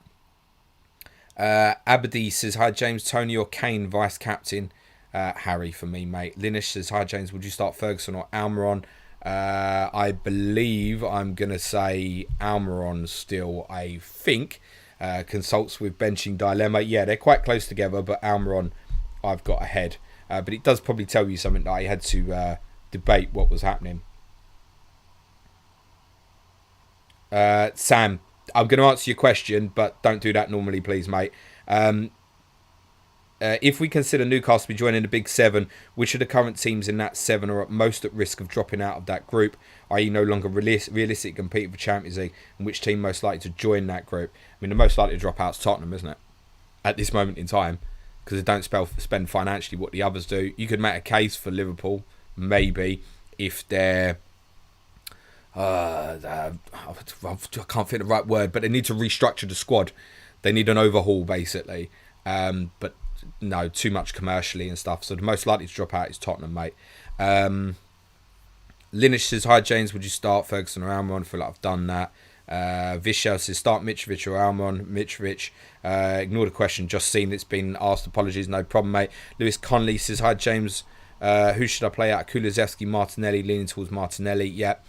Abadi says, hi James, Tony or Kane, vice captain. Harry for me, mate. Linish says, hi James, would you start Ferguson or Almiron? I believe I'm going to say Almiron still, I think. Consults with benching dilemma. Yeah, they're quite close together, but Almiron I've got ahead. But it does probably tell you something that I had to debate what was happening. Sam, I'm going to answer your question, but don't do that normally, please, mate. If we consider Newcastle to be joining the Big 7, which of the current teams in that 7 are at most at risk of dropping out of that group, i.e. no longer realistic to compete for Champions League, and which team most likely to join that group? I mean, the most likely to drop out is Tottenham, isn't it? At this moment in time, because they don't spend financially what the others do. You could make a case for Liverpool, maybe, if they're... I can't think of the right word, but they need to restructure the squad. They need an overhaul, basically. But no, too much commercially and stuff. So the most likely to drop out is Tottenham, mate. Linish says, hi James, would you start Ferguson or Almiron? I feel like I've done that. Vishal says, start Mitrovic or Almiron. Mitrovic. Ignore the question, just seen it's been asked. Apologies, no problem, mate. Lewis Conley says, hi James, who should I play out? Kulusevski, Martinelli, leaning towards Martinelli. Yep.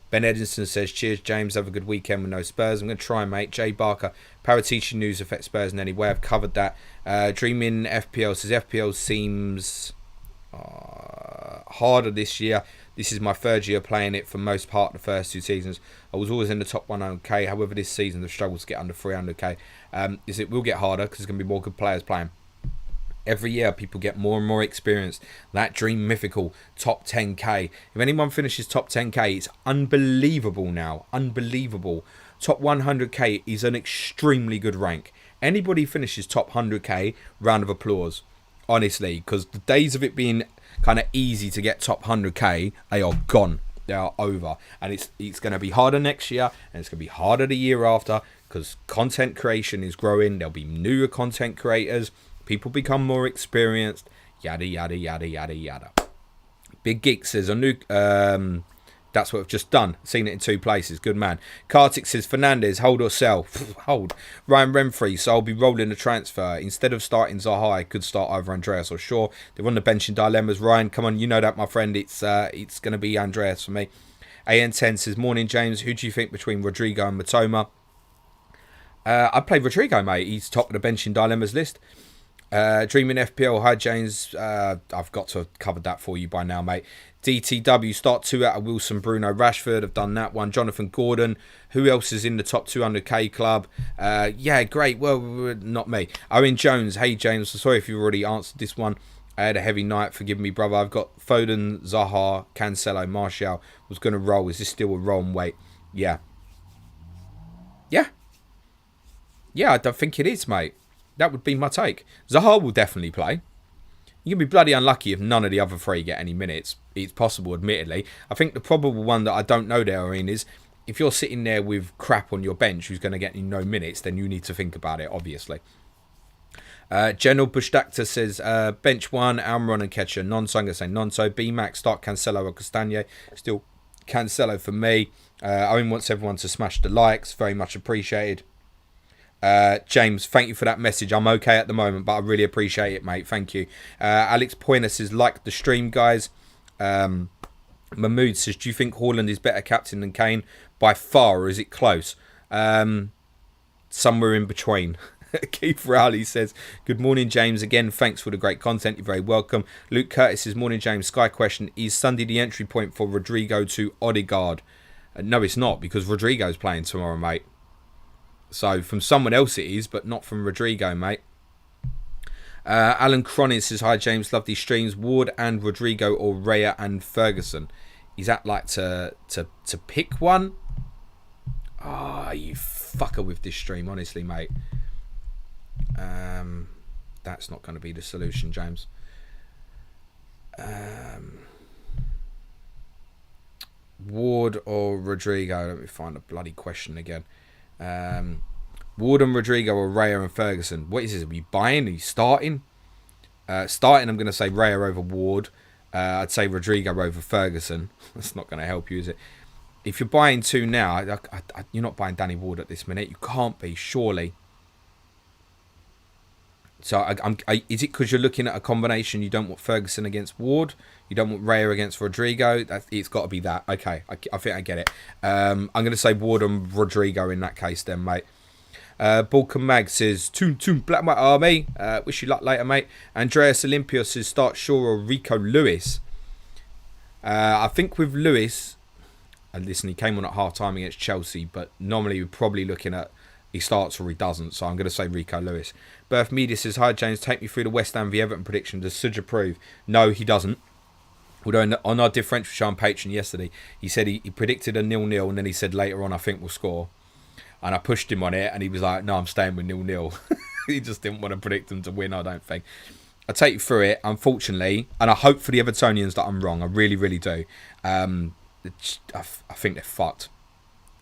Ben Edinson says, cheers James, have a good weekend with no Spurs. I'm going to try, mate. Jay Barker, Paratici news affects Spurs in any way. I've covered that. Dreaming FPL says, FPL seems harder this year. This is my 3rd year playing it for most part of the first 2 seasons. I was always in the top 100k. However, this season I've struggled to get under 300k. It will get harder because there's going to be more good players playing. Every year, people get more and more experienced. That dream mythical top 10k. If anyone finishes top 10k, it's unbelievable now. Unbelievable. Top 100k is an extremely good rank. Anybody finishes top 100k, round of applause. Honestly, because the days of it being kind of easy to get top 100k, they are gone. They are over. And it's going to be harder next year, and it's going to be harder the year after, because content creation is growing. There'll be newer content creators. People become more experienced, yada, yada, yada, yada, yada. Big Geek says, a new... that's what I've just done. Seen it in 2 places. Good man. Kartik says, Fernandez, hold or sell? Hold. Ryan Renfrey, so I'll be rolling the transfer. Instead of starting Zaha, I could start either Andreas or Shaw. They're on the bench in dilemmas. Ryan, come on, you know that, my friend. It's going to be Andreas for me. AN10 says, morning, James. Who do you think between Rodrigo and Matoma? I'd play Rodrigo, mate. He's top of the bench in dilemmas list. Dreaming FPL, hi James. I've got to have covered that for you by now, mate. DTW, start 2 out of Wilson, Bruno, Rashford. I've done that one. Jonathan Gordon. Who else is in the top 200k club? Yeah, great. Well, not me. Owen Jones. Hey, James. Sorry if you've already answered this one. I had a heavy night. Forgive me, brother. I've got Foden, Zaha, Cancelo, Martial. Was going to roll. Is this still a roll and wait? Yeah. Yeah. Yeah, I don't think it is, mate. That would be my take. Zaha will definitely play. You can be bloody unlucky if none of the other three get any minutes. It's possible, admittedly. I think the probable one that I don't know there, Irene, is if you're sitting there with crap on your bench who's going to get you no minutes, then you need to think about it, obviously. General Bushdakta says, bench 1, Almiron and Ketcher. Nonso, I'm going to say Nonso. B-Max, start Cancelo or Castagne. Still Cancelo for me. Owen wants everyone to smash the likes. Very much appreciated. James, thank you for that message. I'm okay at the moment, but I really appreciate it, mate. Thank you. Alex Pointer says, like the stream, guys. Mahmood says, do you think Haaland is better captain than Kane? By far, or is it close? Somewhere in between. Keith Rowley says, good morning, James. Again, thanks for the great content. You're very welcome. Luke Curtis says, morning, James. Sky question, is Sunday the entry point for Rodrigo to Odegaard? No, it's not, because Rodrigo's playing tomorrow, mate. So from someone else it is, but not from Rodrigo, mate. Alan Cronin says, hi James, love these streams. Ward and Rodrigo or Raya and Ferguson. Is that like to pick one? Ah, you fucker with this stream, honestly, mate. That's not going to be the solution, James. Ward or Rodrigo? Let me find a bloody question again. Ward and Rodrigo or Raya and Ferguson. What is this? Are you buying? Are you starting? Starting, I'm going to say Raya over Ward. I'd say Rodrigo over Ferguson. That's not going to help you, is it? If you're buying 2 now, you're not buying Danny Ward at this minute. You can't be, surely. So is it because you're looking at a combination? You don't want Ferguson against Ward. You don't want Raya against Rodrigo. It's got to be that. Okay, I think I get it. I'm going to say Ward and Rodrigo in that case then, mate. Balkan Mag says, Toon Black White Army. Wish you luck later, mate. Andreas Olympios says, start Shaw or Rico Lewis. I think with Lewis, and listen, he came on at half-time against Chelsea, but normally we're probably looking at he starts or he doesn't, so I'm going to say Rico Lewis. Birth Media says, hi James, take me through the West Ham v Everton prediction. Does Suj approve? No, he doesn't. Although on our differential show on Patreon yesterday, he said he predicted a 0-0, and then he said later on, I think we'll score. And I pushed him on it, and he was like, no, I'm staying with 0-0. He just didn't want to predict them to win, I don't think. I'll take you through it, unfortunately, and I hope for the Evertonians that I'm wrong. I really, really do. I think they're fucked.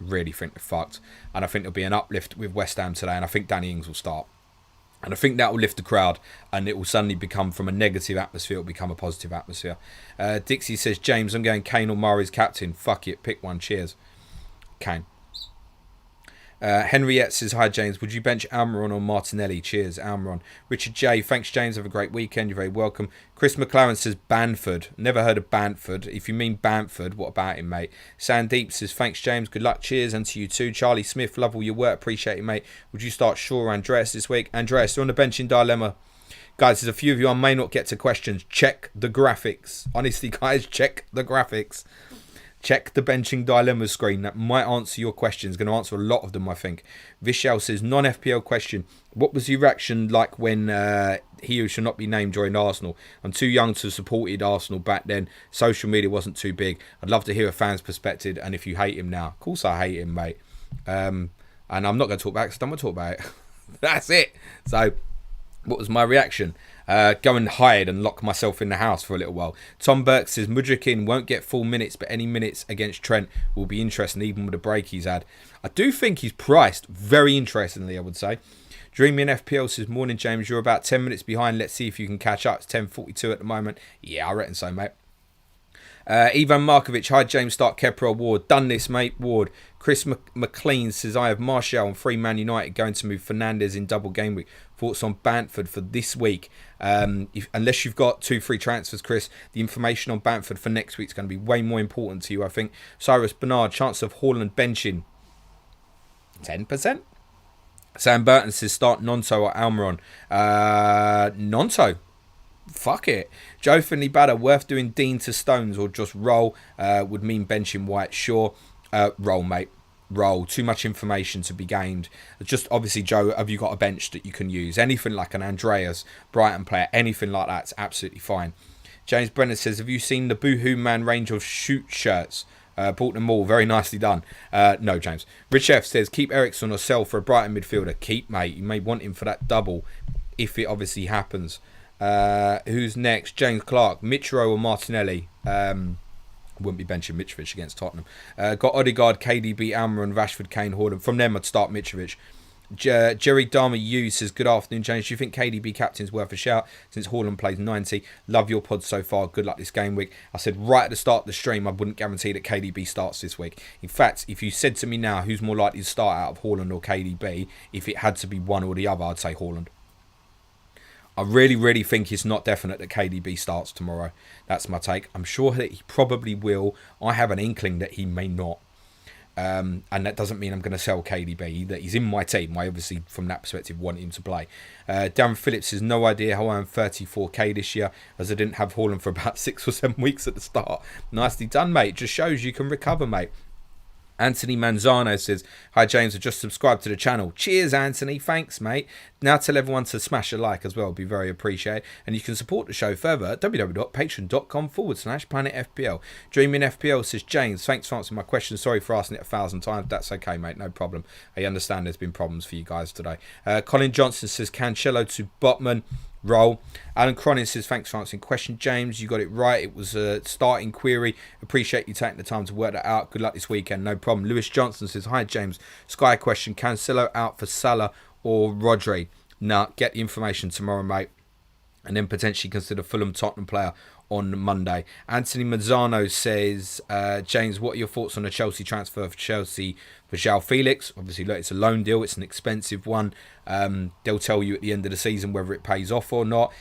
Really think they're fucked. And I think there'll be an uplift with West Ham today, and I think Danny Ings will start. And I think that will lift the crowd, and it will suddenly become, from a negative atmosphere, it will become a positive atmosphere. Dixie says, James, I'm going Kane or Murray's captain. Fuck it, pick one. Cheers. Kane. Henriette says, hi James, would you bench Almiron or Martinelli? Cheers, Almiron. Richard J, thanks James, have a great weekend, you're very welcome. Chris McLaren says, Banford. Never heard of Banford. If you mean Bamford, what about him, mate? Sandeep says, thanks James, good luck, cheers, and to you too. Charlie Smith, love all your work, appreciate it, mate. Would you start Shaw or Andreas this week? Andreas, you're on the bench in dilemma. Guys, there's a few of you I may not get to questions. Check the graphics. Honestly, guys, check the graphics. Check the benching dilemma screen. That might answer your questions. Going to answer a lot of them, I think. Vishal says, non-FPL question. What was your reaction like when he who shall not be named joined Arsenal? I'm too young to have supported Arsenal back then. Social media wasn't too big. I'd love to hear a fan's perspective, and if you hate him now. Of course I hate him, mate. And I'm not going to talk about it because I don't want to talk about it. That's it. So, what was my reaction? Go and hide and lock myself in the house for a little while. Tom Burke says, Mudrykin won't get full minutes, but any minutes against Trent will be interesting, even with the break he's had. I do think he's priced very interestingly, I would say. Dreamy and FPL says, morning James, you're about 10 minutes behind. Let's see if you can catch up. It's 10:42 at the moment. Yeah, I reckon so, mate. Ivan Markovic, hi James, start Kepa or Ward. Done this, mate, Ward. Chris McLean says, I have Martial and 3 Man United going to move Fernandes in double game week. Thoughts on Bamford for this week? Unless you've got 2 free transfers, Chris, the information on Bamford for next week is going to be way more important to you, I think. Cyrus Bernard, chance of Haaland benching 10%? Sam Burton says start Nonto or Almiron. Nonto. Fuck it. Joe Finley Batter, worth doing Dean to Stones or just roll? Would mean benching White. Sure. Roll, mate. Roll. Too much information to be gained. Just obviously, Joe, have you got a bench that you can use? Anything like an Andreas, Brighton player, anything like that's absolutely fine. James Brennan says, have you seen the Boohoo Man range of shoot shirts? Bought them all. Very nicely done. No, James. Rich F says, keep Ericsson or sell for a Brighton midfielder. Keep, mate. You may want him for that double if it obviously happens. Who's next? James Clark. Mitro or Martinelli? Wouldn't be benching Mitrovic against Tottenham. Got Odegaard, KDB, Almiron, Rashford, Kane, Haaland. From them, I'd start Mitrovic. Jerry Dharma Yu says, good afternoon, James. Do you think KDB captain's worth a shout since Haaland plays 90? Love your pod so far. Good luck this game week. I said right at the start of the stream, I wouldn't guarantee that KDB starts this week. In fact, if you said to me now who's more likely to start out of Haaland or KDB, if it had to be one or the other, I'd say Haaland. I really, really think it's not definite that KDB starts tomorrow. That's my take. I'm sure that he probably will. I have an inkling that he may not. And that doesn't mean I'm going to sell KDB. That he's in my team. I obviously, from that perspective, want him to play. Darren Phillips has no idea how I am 34k this year, as I didn't have Haaland for about 6 or 7 weeks at the start. Nicely done, mate. Just shows you can recover, mate. Anthony Manzano says, hi James, I just subscribed to the channel. Cheers, Anthony. Thanks, mate. Now tell everyone to smash a like as well. It'd be very appreciated. And you can support the show further at www.patreon.com/PlanetFPL. Dreaming FPL says, James, thanks for answering my question. Sorry for asking it 1,000 times. That's okay, mate. No problem. I understand there's been problems for you guys today. Colin Johnson says, Cancelo to Botman. Roll. Alan Cronin says, thanks for answering question, James. You got it right. It was a starting query. Appreciate you taking the time to work that out. Good luck this weekend. No problem. Lewis Johnson says, hi James. Sky question. Cancelo out for Salah or Rodri? Nah, get the information tomorrow, mate. And then potentially consider Fulham Tottenham player on Monday. Anthony Mazzano says, James, what are your thoughts on the Chelsea transfer for Chelsea for João Felix? Obviously, look, it's a loan deal. It's an expensive one. They'll tell you at the end of the season whether it pays off or not.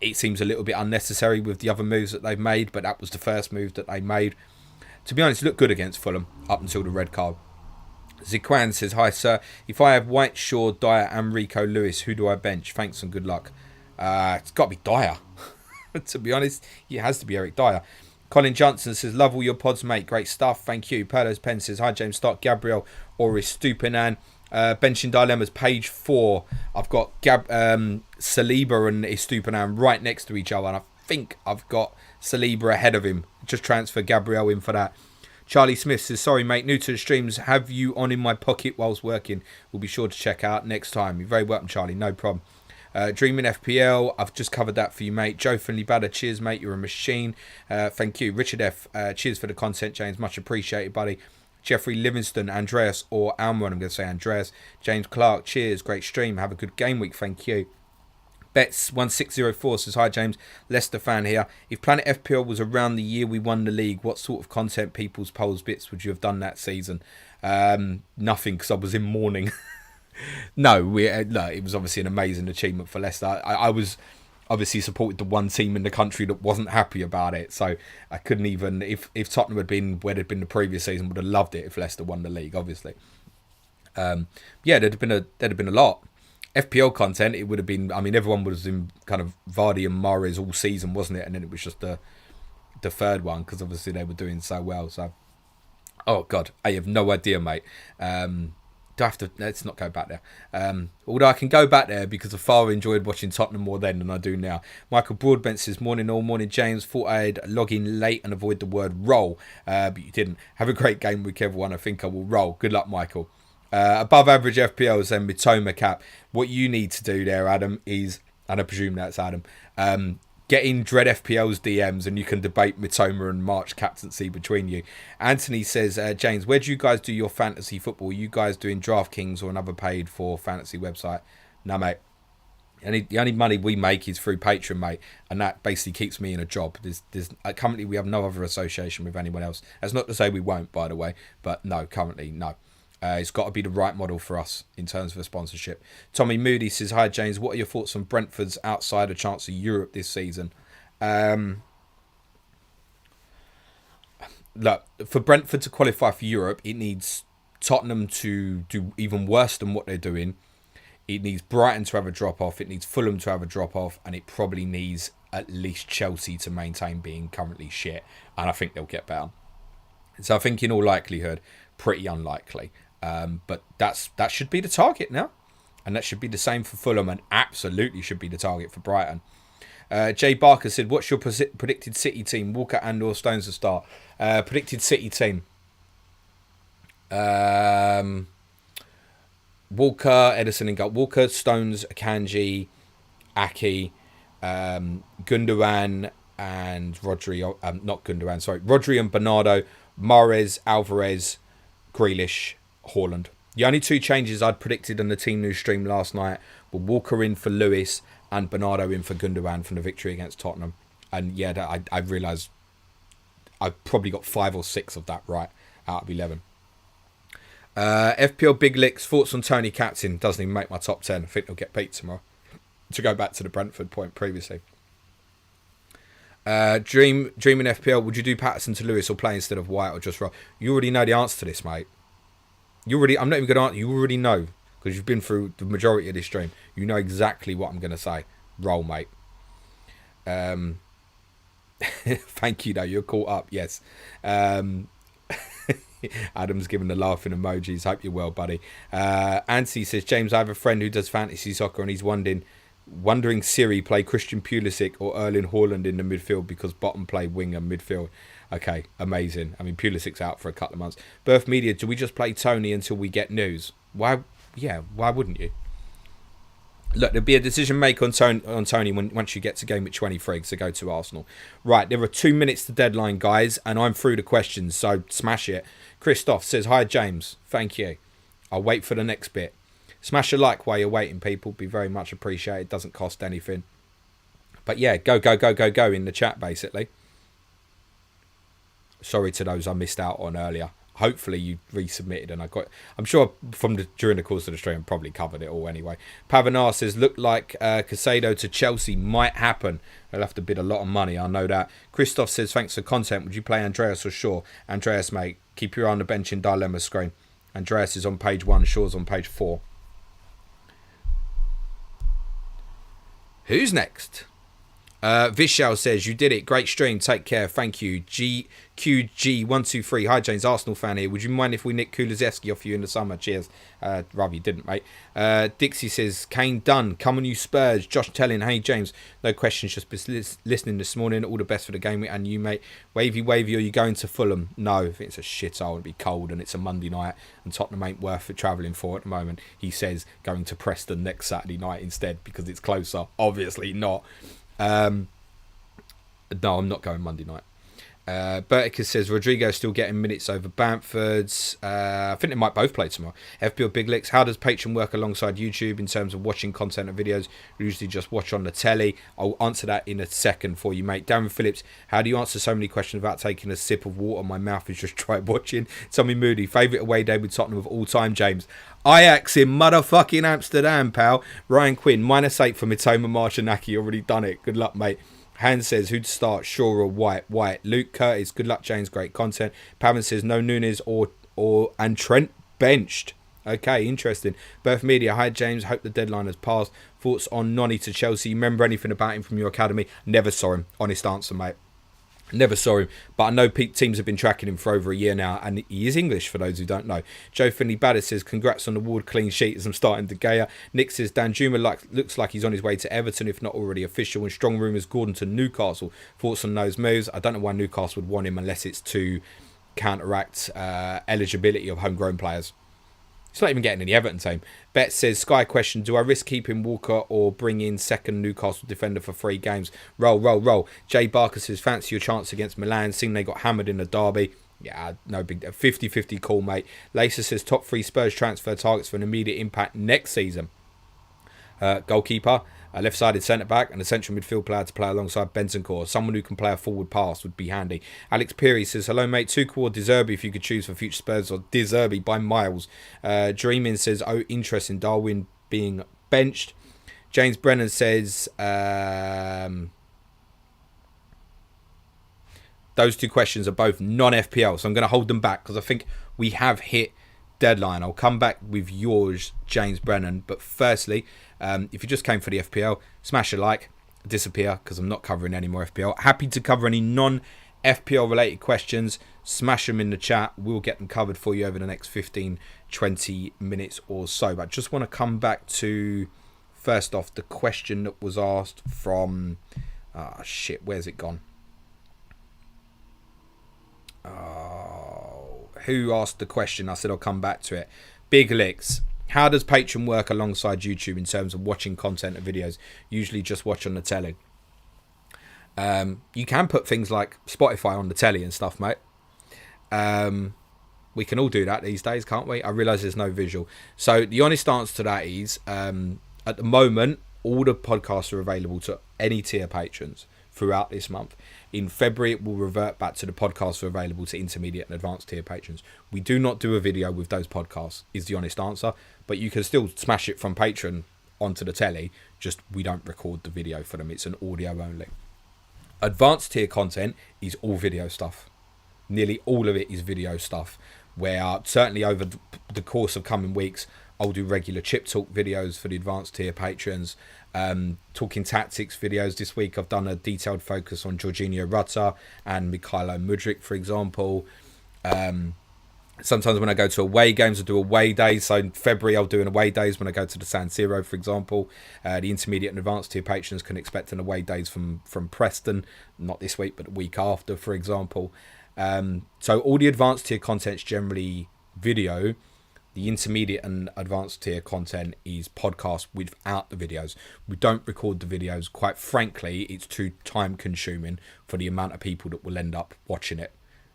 It seems a little bit unnecessary with the other moves that they've made, but that was the first move that they made. To be honest, it looked good against Fulham up until the red card. Zikwan says, hi, sir. If I have White, Shaw, Dyer, and Rico Lewis, who do I bench? Thanks and good luck. It's got to be Dyer. To be honest, it has to be Eric Dyer. Colin Johnson says, love all your pods, mate. Great stuff. Thank you. Perlo's Pen says, hi, James. Start Gabriel or Estupinan. Benching Dilemmas, page 4. I've got Saliba and Estupinan right next to each other. And I think I've got Saliba ahead of him. Just transfer Gabriel in for that. Charlie Smith says, sorry, mate. New to the streams. Have you on in my pocket whilst working? We'll be sure to check out next time. You're very welcome, Charlie. No problem. Dreaming FPL, I've just covered that for you, mate. Joe Finley Batter, cheers, mate. You're a machine. Thank you. Richard F, cheers for the content, James. Much appreciated, buddy. Jeffrey Livingston, Andreas or Almiron. I'm going to say Andreas. James Clark, cheers. Great stream. Have a good game week. Thank you. Bets1604 says, hi, James. Leicester fan here. If Planet FPL was around the year we won the league, what sort of content, people's polls, bits would you have done that season? Nothing, because I was in mourning. No, it was obviously an amazing achievement for Leicester. I was obviously supported the one team in the country that wasn't happy about it, so I couldn't even, if Tottenham had been where they'd been the previous season, would have loved it if Leicester won the league, obviously. Yeah, there'd have been a lot. FPL content, it would have been, I mean, everyone was in kind of Vardy and Mahrez all season, wasn't it? And then it was just the third one, because obviously they were doing so well. So, oh God, I have no idea, mate. Do I have to? Let's not go back there. Although I can go back there because I far enjoyed watching Tottenham more then than I do now. Michael Broadbent says, morning all, morning James. Thought I'd log in late and avoid the word roll, but you didn't. Have a great game week, everyone. I think I will roll. Good luck, Michael. Above average FPLs then Mitoma cap. What you need to do there, Adam, is, and I presume that's Adam, get in Dread FPL's DMs and you can debate Mitoma and March captaincy between you. Anthony says, James, where do you guys do your fantasy football? Are you guys doing DraftKings or another paid for fantasy website? No, mate. The only money we make is through Patreon, mate, and that basically keeps me in a job. Currently we have no other association with anyone else. That's not to say we won't, by the way, but no, currently, no. It's got to be the right model for us in terms of a sponsorship. Tommy Moody says, hi James, what are your thoughts on Brentford's outside a chance of Europe this season? Look, for Brentford to qualify for Europe, it needs Tottenham to do even worse than what they're doing, It needs Brighton to have a drop-off. It needs Fulham to have a drop-off. And it probably needs at least Chelsea to maintain being currently shit. And I think they'll get better. So I think in all likelihood, pretty unlikely. But that should be the target now. And that should be the same for Fulham and absolutely should be the target for Brighton. Jay Barker said, what's your predicted City team? Walker and or Stones to start. Predicted City team. Walker, Edison in goal. Walker, Stones, Akanji, Aki, Gundogan and Rodri. Not Gundogan, sorry. Rodri and Bernardo. Mahrez, Alvarez, Grealish, Haaland. The only two changes I'd predicted on the Team News stream last night were Walker in for Lewis and Bernardo in for Gundogan from the victory against Tottenham. And yeah, I realised I've probably got 5 or 6 of that right out of 11. FPL Big Licks, thoughts on Tony captain. Doesn't even make my top 10. I think he'll get beat tomorrow. To go back to the Brentford point previously. Dreaming FPL, would you do Patterson to Lewis or play instead of White or just roll? You already know the answer to this, mate. I'm not even going to answer. You already know because you've been through the majority of this stream. You know exactly what I'm going to say. Roll, mate. Thank you, though. You're caught up. Yes. Adam's giving the laughing emojis. Hope you're well, buddy. Ansi says, James, I have a friend who does fantasy soccer and he's wondering Siri play Christian Pulisic or Erling Haaland in the midfield because bottom play winger midfield. Okay, amazing. I mean, Pulisic's out for a couple of months. Birth Media, do we just play Tony until we get news? Why? Yeah, why wouldn't you? Look, there'll be a decision make on Tony once you get to Gameweek 23, so go to Arsenal. Right, there are 2 minutes to deadline, guys, and I'm through the questions, so smash it. Christoph says, hi, James. Thank you. I'll wait for the next bit. Smash a like while you're waiting, people. Be very much appreciated. Doesn't cost anything. But yeah, go in the chat, basically. Sorry to those I missed out on earlier. Hopefully you resubmitted and I'm sure during the course of the stream probably covered it all anyway. Pavanar says, look like Casado to Chelsea might happen. They'll have to bid a lot of money, I know that. Christoph says, thanks for content. Would you play Andreas or Shaw? Andreas, mate. Keep your eye on the bench in dilemma screen. Andreas is on page 1, Shaw's on page 4. Who's next? Vishal says, you did it. Great stream. Take care. Thank you. GQG123. Hi, James. Arsenal fan here. Would you mind if we nick Kulusevski off you in the summer? Cheers. Rather you didn't, mate. Dixie says, Kane done. Come on, you Spurs. Josh telling, hey, James. No questions. Just been listening this morning. All the best for the game. And you, mate. Wavy, are you going to Fulham? No. I think it's a shithole. It'll be cold and it's a Monday night. And Tottenham ain't worth travelling for at the moment. He says going to Preston next Saturday night instead because it's closer. Obviously not. No, I'm not going Monday night. Berticus says Rodrigo still getting minutes over Bamford's. I think they might both play tomorrow. FPL Big Licks. How does Patreon work alongside YouTube in terms of watching content and videos? We usually just watch on the telly. I'll answer that in a second for you, mate. Darren Phillips, how do you answer so many questions without taking a sip of water? My mouth is just dry watching. Tommy Moody, favourite away day with Tottenham of all time, James. Ajax in motherfucking Amsterdam, pal. Ryan Quinn, -8 for Mitoma Marcinaki. Already done it. Good luck, mate. Hans says, who'd start, Shaw or White? White. Luke Curtis, good luck, James. Great content. Pavan says, no Nunes and Trent benched. Okay, interesting. Birth Media, hi, James. Hope the deadline has passed. Thoughts on Noni to Chelsea? Remember anything about him from your academy? Never saw him. Honest answer, mate. Never saw him, but I know teams have been tracking him for over a year now, and he is English for those who don't know. Joe Finley Baddis says, congrats on the Ward clean sheet as I'm starting to Gea. Nick says, Danjuma looks like he's on his way to Everton, if not already official, and strong rumours Gordon to Newcastle. Thoughts on those moves? I don't know why Newcastle would want him unless it's to counteract eligibility of homegrown players. He's not even getting in the Everton team. Bet says, Sky question, do I risk keeping Walker or bring in second Newcastle defender for 3 games? Roll. Jay Barker says, fancy your chance against Milan, seeing they got hammered in the derby. Yeah, no big 50-50 call, mate. Lacer says, top 3 Spurs transfer targets for an immediate impact next season. Goalkeeper, a left-sided centre-back, and a central midfield player to play alongside Bentancur. Someone who can play a forward pass would be handy. Alex Peary says, hello, mate. Tuchel or De Zerbi if you could choose for future Spurs, or De Zerbi by miles. Dreaming says, oh, interesting, Darwin being benched. James Brennan says, those 2 questions are both non-FPL, so I'm going to hold them back because I think we have hit Deadline. I'll come back with yours, James Brennan. But firstly, if you just came for the FPL, smash a like, disappear, because I'm not covering any more FPL. Happy to cover any non-FPL related questions. Smash them in the chat. We'll get them covered for you over the next 15, 20 minutes or so. But I just want to come back to, first off, the question that was asked from... where's it gone? Who asked the question? I said I'll come back to it. Big Licks. How does Patreon work alongside YouTube in terms of watching content and videos? Usually just watch on the telly. You can put things like Spotify on the telly and stuff, mate. We can all do that these days, can't we? I realise there's no visual. So the honest answer to that is, at the moment, all the podcasts are available to any tier patrons throughout this month. In February, it will revert back to the podcasts are available to intermediate and advanced tier patrons. We do not do a video with those podcasts, is the honest answer. But you can still smash it from Patreon onto the telly. Just we don't record the video for them. It's an audio only. Advanced tier content is all video stuff. Nearly all of it is video stuff. Where certainly over the course of coming weeks, I'll do regular chip talk videos for the advanced tier patrons. Talking tactics videos. This week I've done a detailed focus on Jorginho Rutter and Mikhailo Mudryk, for example. Sometimes when I go to away games, I do away days. So in February, I'll do an away days when I go to the San Siro, for example. The intermediate and advanced tier patrons can expect an away days from Preston. Not this week, but the week after, for example. So all the advanced tier content's generally video. The intermediate and advanced tier content is podcast without the videos. We don't record the videos. Quite frankly, it's too time consuming for the amount of people that will end up watching it,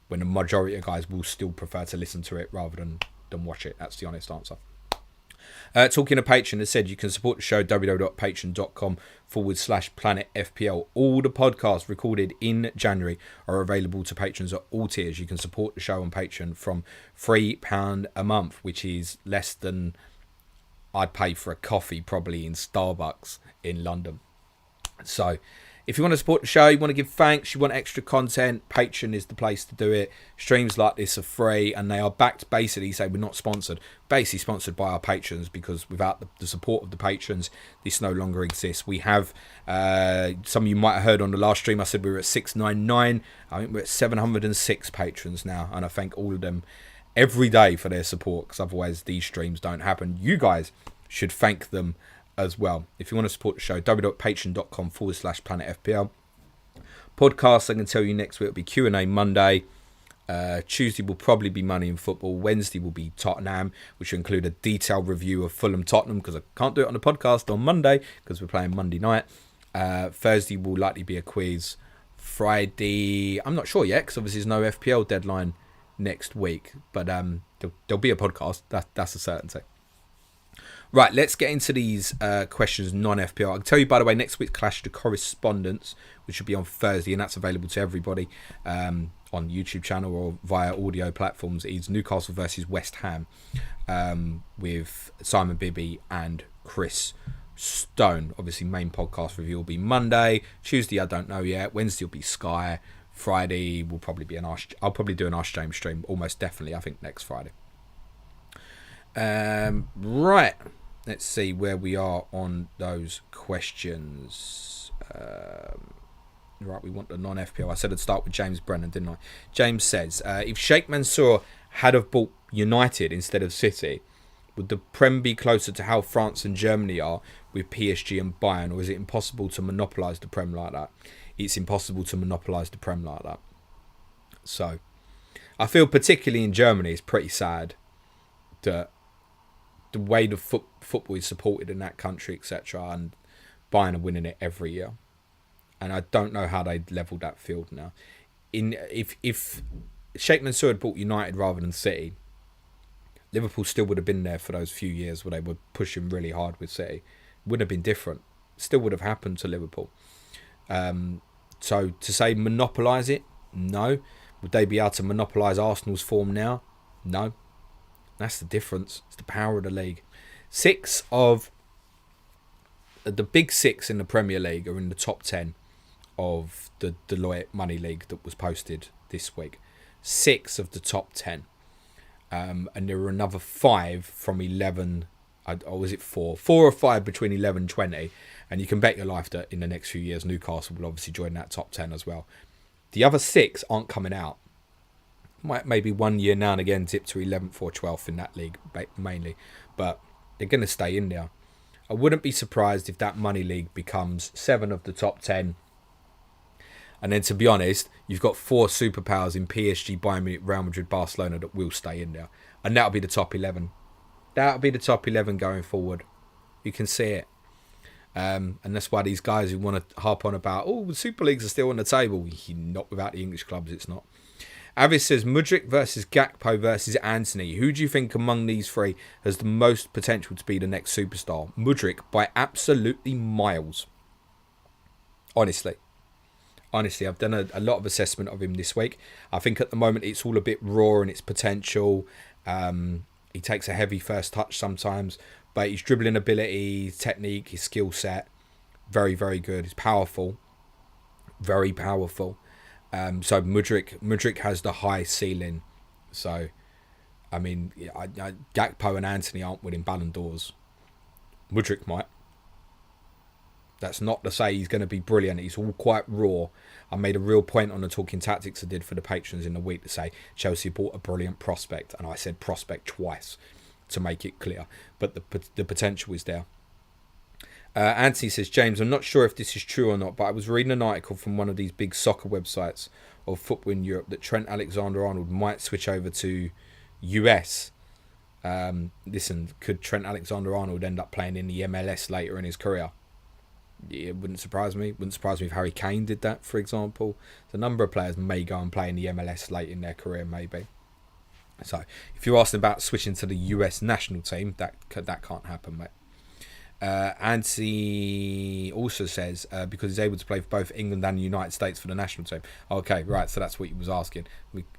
when the majority of guys will still prefer to listen to it rather than watch it. That's the honest answer. Talking to Patreon, as said, you can support the show www.patreon.com/planetfpl. All the podcasts recorded in January are available to patrons at all tiers. You can support the show on Patreon from £3 a month, which is less than I'd pay for a coffee probably in Starbucks in London. So if you want to support the show, you want to give thanks, you want extra content, Patreon is the place to do it. Streams like this are free and they are backed, basically, say we're not sponsored, basically sponsored by our patrons, because without the support of the patrons, this no longer exists. We have, some of you might have heard on the last stream, I said we were at 699. I think we're at 706 patrons now, and I thank all of them every day for their support, because otherwise these streams don't happen. You guys should thank them as well. If you want to support the show, www.patreon.com/planetfpl. Podcasts, I can tell you next week will be Q&A Monday. Tuesday will probably be Money in Football. Wednesday will be Tottenham, which will include a detailed review of Fulham Tottenham, because I can't do it on the podcast on Monday because we're playing Monday night. Thursday will likely be a quiz. Friday, I'm not sure yet, because obviously there's no FPL deadline next week, but there'll be a podcast. That's a certainty. Right, let's get into these questions non-FPL. I can tell you, by the way, next week's Clash of the Correspondents, which will be on Thursday, and that's available to everybody on YouTube channel or via audio platforms, is Newcastle versus West Ham with Simon Bibby and Chris Stone. Obviously, main podcast review will be Monday. Tuesday, I don't know yet. Wednesday will be Sky. Friday will probably be I'll probably do an Ask James stream, almost definitely, I think, next Friday. Right. Let's see where we are on those questions. Right, we want the non-FPL. I said I'd start with James Brennan, didn't I? James says, if Sheikh Mansour had have bought United instead of City, would the Prem be closer to how France and Germany are with PSG and Bayern, or is it impossible to monopolise the Prem like that? It's impossible to monopolise the Prem like that. So, I feel particularly in Germany, it's pretty sad that the way the football is supported in that country, etc., and Bayern are winning it every year, and I don't know how they level that field now. If Sheikh Mansour had bought United rather than City, Liverpool still would have been there for those few years where they were pushing really hard with City. Wouldn't have been different. Still would have happened to Liverpool. So to say monopolise it, no. Would they be able to monopolise Arsenal's form now? No. That's the difference. It's the power of the league. 6 of the big 6 in the Premier League are in the top 10 of the Deloitte Money League that was posted this week. 6 of the top 10. and there were another 5 from 11, or was it 4? 4 or 5 between 11 and 20, and you can bet your life that in the next few years Newcastle will obviously join that top 10 as well. The other 6 aren't coming out. Might maybe 1 year now and again dip to 11th or 12th in that league mainly, but they're going to stay in there. I wouldn't be surprised if that money league becomes 7 of the top 10. And then, to be honest, you've got 4 superpowers in PSG, Bayern Munich, Real Madrid, Barcelona that will stay in there. And that'll be the top 11. That'll be the top 11 going forward. You can see it. And that's why these guys who want to harp on about, the Super Leagues are still on the table. Not without the English clubs, it's not. Avis says, Mudryk versus Gakpo versus Anthony. Who do you think among these 3 has the most potential to be the next superstar? Mudryk by absolutely miles. Honestly, I've done a lot of assessment of him this week. I think at the moment it's all a bit raw in its potential. He takes a heavy first touch sometimes, but his dribbling ability, his technique, his skill set, very, very good. He's powerful, very powerful. So Mudryk has the high ceiling. So, I mean, Gakpo and Anthony aren't winning Ballon d'Ors. Mudryk might. That's not to say he's going to be brilliant. He's all quite raw. I made a real point on the Talking Tactics I did for the patrons in the week to say Chelsea bought a brilliant prospect. And I said prospect twice to make it clear. But the potential is there. Anthony says, James, I'm not sure if this is true or not, but I was reading an article from one of these big soccer websites of football in Europe that Trent Alexander-Arnold might switch over to US. Listen, could Trent Alexander-Arnold end up playing in the MLS later in his career? Yeah, it wouldn't surprise me. Wouldn't surprise me if Harry Kane did that, for example. So a number of players may go and play in the MLS late in their career, maybe. So if you're asking about switching to the US national team, that can't happen, mate. Anthony also says, because he's able to play for both England and the United States for the national team. Okay, right, so that's what he was asking.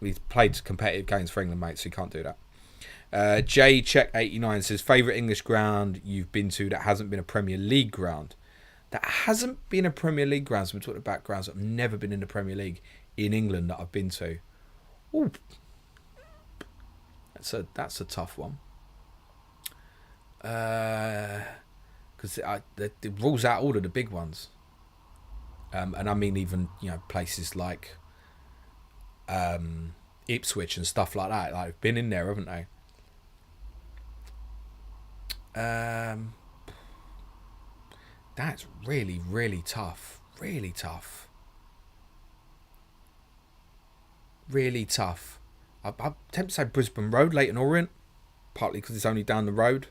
We've played competitive games for England, mate, so you can't do that. J Check 89 says, favourite English ground you've been to that hasn't been a Premier League ground? That hasn't been a Premier League ground, so we're talking about grounds that have never been in the Premier League in England that I've been to. Ooh. That's a tough one. Because it rules out all of the big ones, and I mean even places like Ipswich and stuff like that. Like, been in there, haven't they? That's really, really tough. Really tough. Really tough. I'm tempted to say Brisbane Road, Leyton Orient, partly because it's only down the road.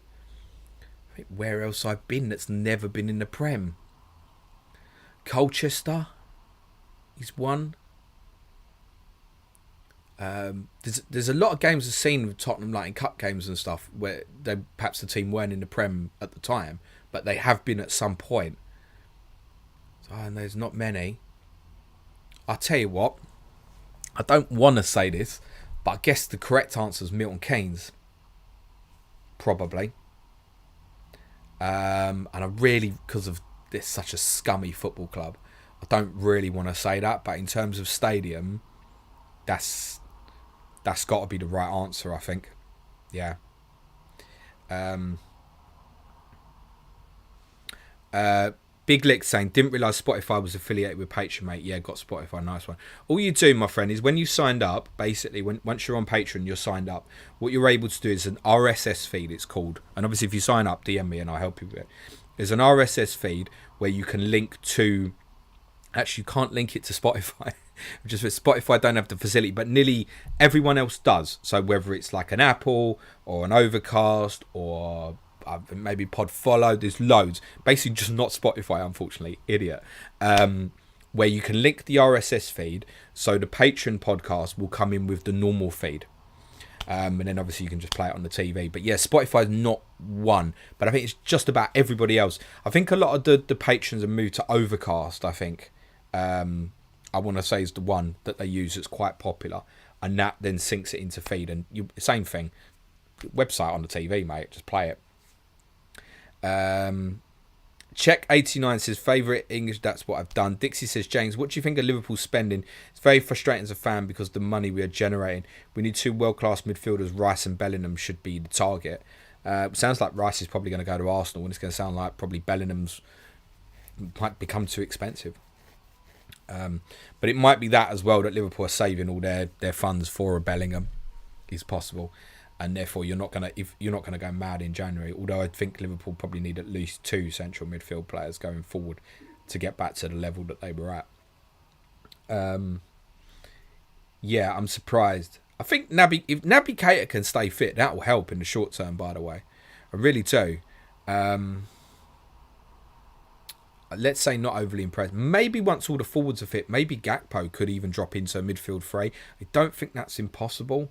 I think where else I've been that's never been in the Prem? Colchester is one. There's a lot of games I've seen with Tottenham, like in cup games and stuff, where perhaps the team weren't in the Prem at the time, but they have been at some point. So, and there's not many. I'll tell you what, I don't want to say this, but I guess the correct answer is Milton Keynes. Probably. And I really, because of this such a scummy football club, I don't really want to say that, but in terms of stadium, that's got to be the right answer, I think. Yeah. Big Lick saying, didn't realise Spotify was affiliated with Patreon, mate. Yeah, got Spotify, nice one. All you do, my friend, is when you signed up, basically, once you're on Patreon, you're signed up, what you're able to do is an RSS feed, it's called. And obviously, if you sign up, DM me and I'll help you with it. There's an RSS feed where you can link to... Actually, you can't link it to Spotify. Just Spotify don't have the facility, but nearly everyone else does. So whether it's like an Apple or an Overcast or... maybe Pod Follow, there's loads, basically just not Spotify, unfortunately, idiot, where you can link the RSS feed so the Patreon podcast will come in with the normal feed, and then obviously you can just play it on the TV. But yeah, Spotify is not one, but I think it's just about everybody else. I think a lot of the patrons have moved to Overcast. I think I want to say is the one that they use that's quite popular, and that then syncs it into feed. And same thing, website on the TV, mate, just play it. Check89 says, favourite English, that's what I've done. Dixie says, James, what do you think of Liverpool spending? It's very frustrating as a fan because of the money we are generating. We need 2 world-class midfielders. Rice and Bellingham should be the target. Sounds like Rice is probably going to go to Arsenal, and it's going to sound like probably Bellingham's might become too expensive. But it might be that as well, that Liverpool are saving all their funds for a Bellingham, is possible. And therefore, you're not gonna go mad in January. Although I think Liverpool probably need at least 2 central midfield players going forward to get back to the level that they were at. Yeah, I'm surprised. I think if Naby Keita can stay fit, that will help in the short term. By the way, I really do. Let's say not overly impressed. Maybe once all the forwards are fit, maybe Gakpo could even drop into a midfield fray. I don't think that's impossible.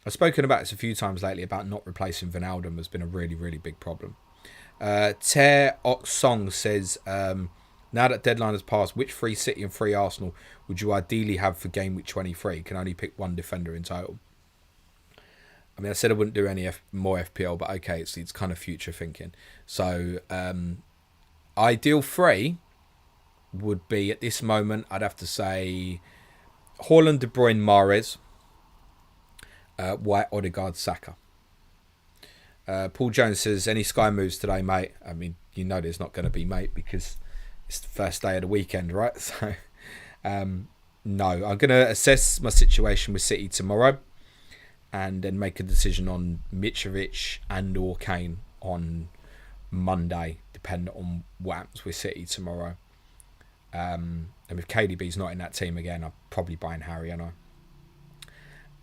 I've spoken about this a few times lately about not replacing Wijnaldum has been a really, really big problem. Ter Oksong says, now that deadline has passed, which 3 City and 3 Arsenal would you ideally have for Gameweek 23? Can only pick 1 defender in total. I mean, I said I wouldn't do any more FPL, but okay, it's kind of future thinking. So, ideal 3 would be, at this moment, I'd have to say Haaland, De Bruyne, Mahrez, White, Odegaard, Saka. Paul Jones says, any Sky moves today, mate? I mean, you know there's not going to be, mate, because it's the first day of the weekend, right? So, no. I'm going to assess my situation with City tomorrow and then make a decision on Mitrovic and or Kane on Monday, depending on what happens with City tomorrow. And if KDB's not in that team again, I'm probably buying Harry, aren't I?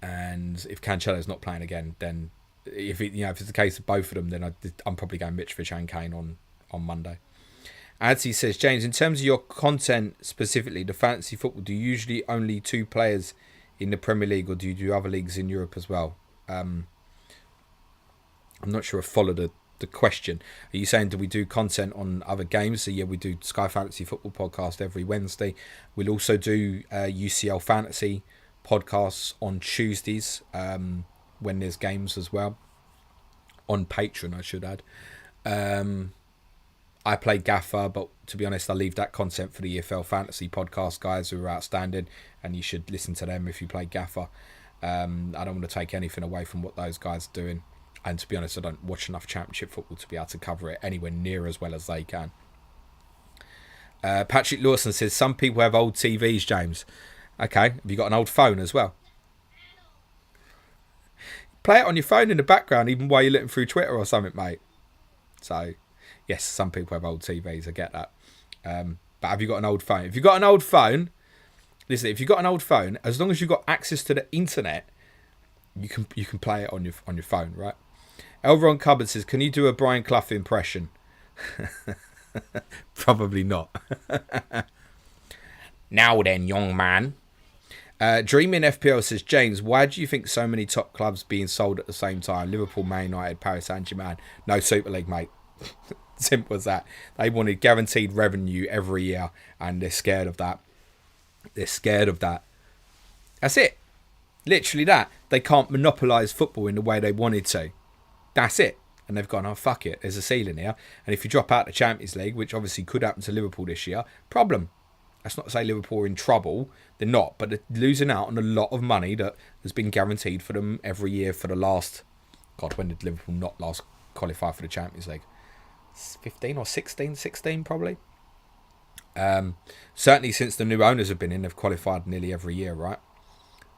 And if Cancelo's not playing again, then if it's the case of both of them, then I'm probably going Mitrovic and Kane on Monday. Adsy says, James, in terms of your content specifically, the fantasy football, do you usually only 2 players in the Premier League, or do you do other leagues in Europe as well? I'm not sure I followed the question. Are you saying, do we do content on other games? So yeah, we do Sky Fantasy Football podcast every Wednesday. We'll also do UCL Fantasy podcasts on Tuesdays when there's games as well. On Patreon, I should add. I play Gaffer, but to be honest, I leave that content for the EFL Fantasy podcast guys who are outstanding, and you should listen to them if you play Gaffer. I don't want to take anything away from what those guys are doing. And to be honest, I don't watch enough Championship football to be able to cover it anywhere near as well as they can. Patrick Lawson says, some people have old TVs, James. Okay, have you got an old phone as well? Play it on your phone in the background, even while you're looking through Twitter or something, mate. So, yes, some people have old TVs, I get that. But have you got an old phone? If you've got an old phone, listen, if you've got an old phone, as long as you've got access to the internet, you can play it on your phone, right? Elron Cupboard says, can you do a Brian Clough impression? Probably not. Now then, young man. Dreaming FPL says, James, why do you think so many top clubs being sold at the same time? Liverpool, Man United, Paris Saint-Germain. No Super League, mate. Simple as that. They wanted guaranteed revenue every year, and they're scared of that. They're scared of that. That's it. Literally that. They can't monopolise football in the way they wanted to. That's it. And they've gone, oh, fuck it. There's a ceiling here. And if you drop out the Champions League, which obviously could happen to Liverpool this year, problem. That's not to say Liverpool are in trouble. They're not. But they're losing out on a lot of money that has been guaranteed for them every year for the last... God, when did Liverpool not last qualify for the Champions League? 15 or 16? 16 probably. Certainly since the new owners have been in, they've qualified nearly every year, right?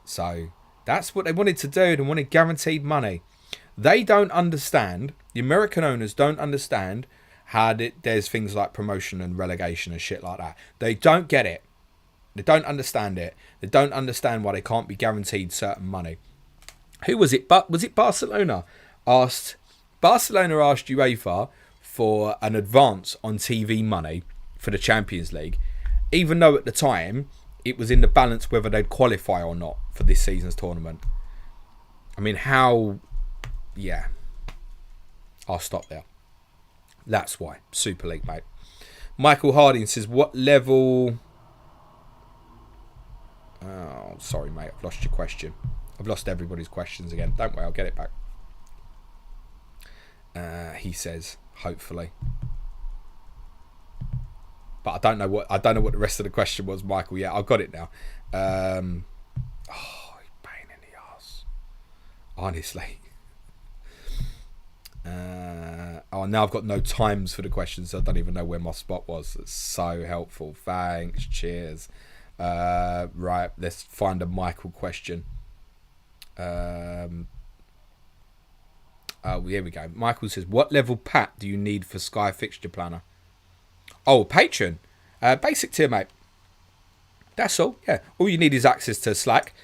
So that's what they wanted to do. They wanted guaranteed money. They don't understand, the American owners don't understand how there's things like promotion and relegation and shit like that. They don't get it. They don't understand it. They don't understand why they can't be guaranteed certain money. Who was it? Was it Barcelona? Barcelona asked UEFA for an advance on TV money for the Champions League, even though at the time it was in the balance whether they'd qualify or not for this season's tournament. I mean, how... Yeah. I'll stop there. That's why. Super League, mate. Michael Harding says, what level... Oh, sorry, mate. I've lost your question. I've lost everybody's questions again. Don't worry, I'll get it back. He says, hopefully. but I don't know what the rest of the question was, Michael. Yeah, I've got it now. Pain in the ass, honestly. Now I've got no times for the questions, so I don't even know where my spot was. It's so helpful. Thanks. Cheers. Right, let's find a Michael question. Here we go. Michael says, what level pat do you need for Sky Fixture Planner? Oh, Patreon. Basic tier, mate. That's all. Yeah. All you need is access to Slack.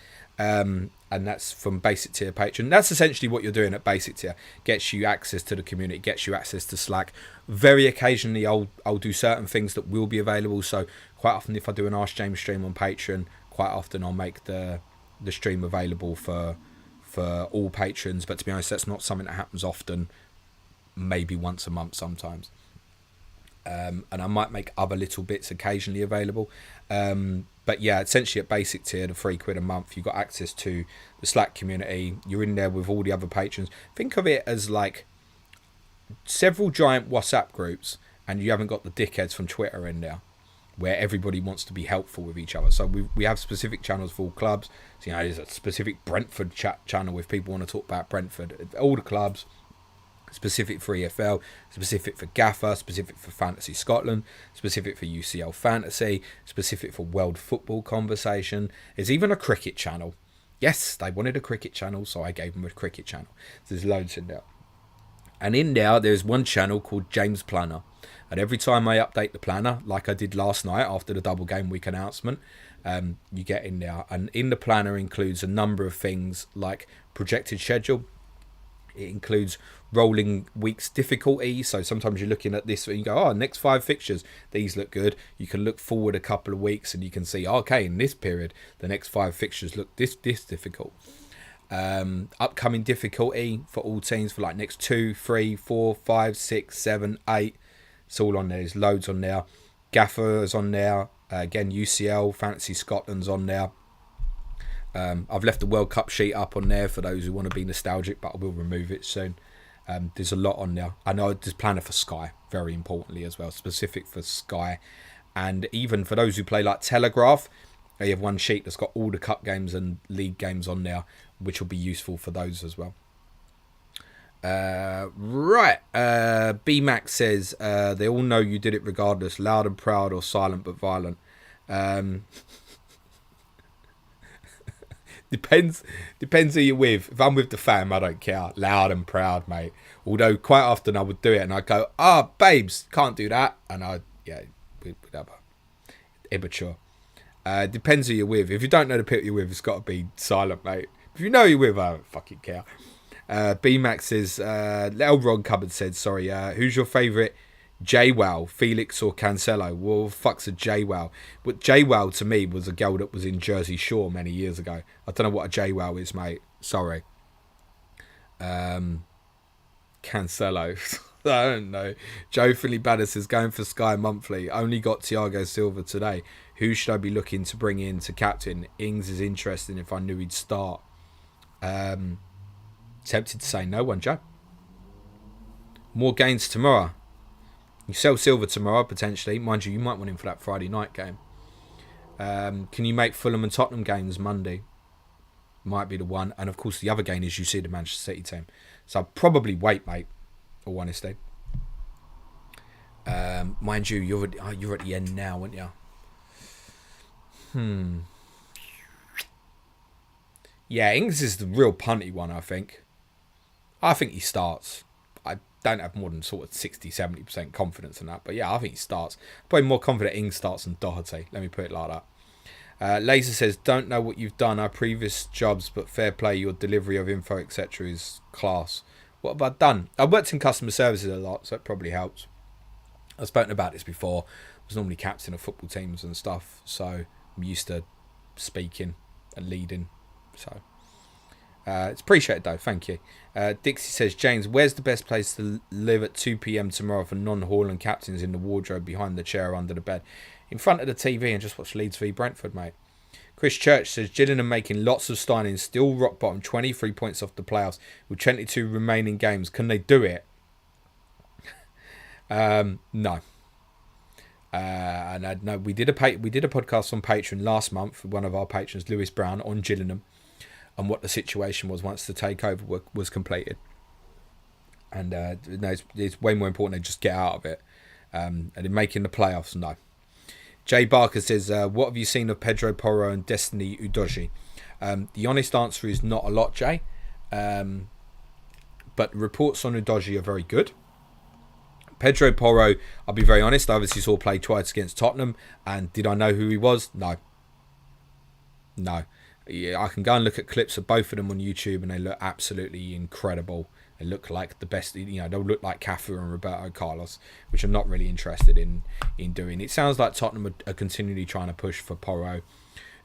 And that's from basic tier Patreon. That's essentially what you're doing at basic tier. Gets you access to the community, gets you access to Slack. Very occasionally I'll do certain things that will be available. So quite often if I do an Ask James stream on Patreon, quite often I'll make the stream available for all patrons. But to be honest, that's not something that happens often. Maybe once a month sometimes. And I might make other little bits occasionally available. But yeah, essentially at basic tier, the £3 a month, you've got access to the Slack community. You're in there with all the other patrons. Think of it as like several giant WhatsApp groups, and you haven't got the dickheads from Twitter in there, where everybody wants to be helpful with each other. So we have specific channels for all clubs. So, there's a specific Brentford chat channel if people want to talk about Brentford. All the clubs. Specific for EFL, specific for Gaffer, specific for Fantasy Scotland, specific for UCL Fantasy, specific for World Football Conversation. There's even a cricket channel. Yes, they wanted a cricket channel, so I gave them a cricket channel. There's loads in there. And in there, there's one channel called James Planner. And every time I update the planner, like I did last night after the double game week announcement, you get in there. And in the planner includes a number of things like projected schedule. It includes rolling weeks difficulty. So sometimes you're looking at this and you go, next 5 fixtures, these look good. You can look forward a couple of weeks and you can see, okay, in this period, the next 5 fixtures look this difficult. Upcoming difficulty for all teams for like next 2, 3, 4, 5, 6, 7, 8. It's all on there. There's loads on there. Gaffer's on there. Again, UCL, Fantasy Scotland's on there. I've left the World Cup sheet up on there for those who want to be nostalgic, but I will remove it soon. There's a lot on there. I know there's planner for Sky, very importantly as well, specific for Sky. And even for those who play like Telegraph, they have one sheet that's got all the cup games and league games on there, which will be useful for those as well. Right. B-Max says, they all know you did it regardless, loud and proud or silent but violent. Depends who you're with. If I'm with the fam, I don't care. Loud and proud, mate. Although quite often I would do it and I'd go, babes, can't do that. And we'd have a immature. Depends who you're with. If you don't know the people you're with, it's got to be silent, mate. If you know who you're with, I don't fucking care. B-Max says, Elron Cupboard said, sorry, who's your favourite J-Wow, Felix or Cancelo? Well, fuck's a J-Wow. But J-Wow to me was a girl that was in Jersey Shore many years ago. I don't know what a J-Wow is, mate. Sorry. Cancelo. I don't know. Joe Philly Badder says, going for Sky Monthly. Only got Thiago Silva today. Who should I be looking to bring in to captain? Ings is interesting if I knew he'd start. Tempted to say no one, Joe. More gains tomorrow. You sell Silva tomorrow, potentially. Mind you, you might want him for that Friday night game. Can you make Fulham and Tottenham games Monday? Might be the one. And, of course, the other game is you see the Manchester City team. So, I'll probably wait, mate, all honesty. Mind you, you're at the end now, aren't you? Yeah, Ings is the real punty one, I think. I think he starts. I don't have more than sort of 60-70% confidence in that. But yeah, I think he starts. Probably more confident Ings starts than Doherty. Let me put it like that. Laser says, don't know what you've done our previous jobs, but fair play, your delivery of info, etc. is class. What have I done? I've worked in customer services a lot, so it probably helps. I've spoken about this before. I was normally captain of football teams and stuff, so I'm used to speaking and leading. So it's appreciated though, thank you. Dixie says, James, where's the best place to live at 2 p.m. tomorrow for non-Haaland captains? In the wardrobe, behind the chair, under the bed, in front of the TV, and just watch Leeds v Brentford, mate. Chris Church says, Gillingham making lots of signings, still rock bottom, 23 points off the playoffs with 22 remaining games. Can they do it? No. And I know we did a podcast on Patreon last month with one of our patrons, Lewis Brown, on Gillingham, and what the situation was once the takeover was completed. And it's way more important to just get out of it. And in making the playoffs, no. Jay Barker says, what have you seen of Pedro Porro and Destiny Udogie? The honest answer is not a lot, Jay. But reports on Udogie are very good. Pedro Porro, I'll be very honest, I obviously saw play twice against Tottenham. And did I know who he was? No. Yeah, I can go and look at clips of both of them on YouTube and they look absolutely incredible. They look like the best, they'll look like Cafu and Roberto Carlos, which I'm not really interested in doing. It sounds like Tottenham are continually trying to push for Porro.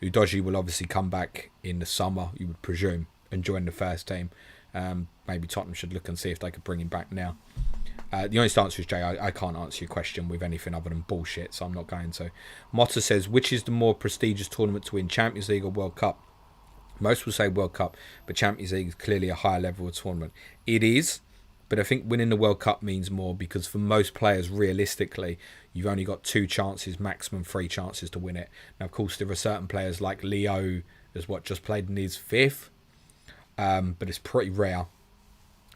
Udogie will obviously come back in the summer, you would presume, and join the first team. Maybe Tottenham should look and see if they could bring him back now. The honest answer is, Jay, I can't answer your question with anything other than bullshit, so I'm not going to. Motta says, which is the more prestigious tournament to win, Champions League or World Cup? Most will say World Cup, but Champions League is clearly a higher level of tournament. It is, but I think winning the World Cup means more because for most players, realistically, you've only got 2 chances, maximum 3 chances to win it. Now, of course, there are certain players like Leo, has just played in his 5th, but it's pretty rare.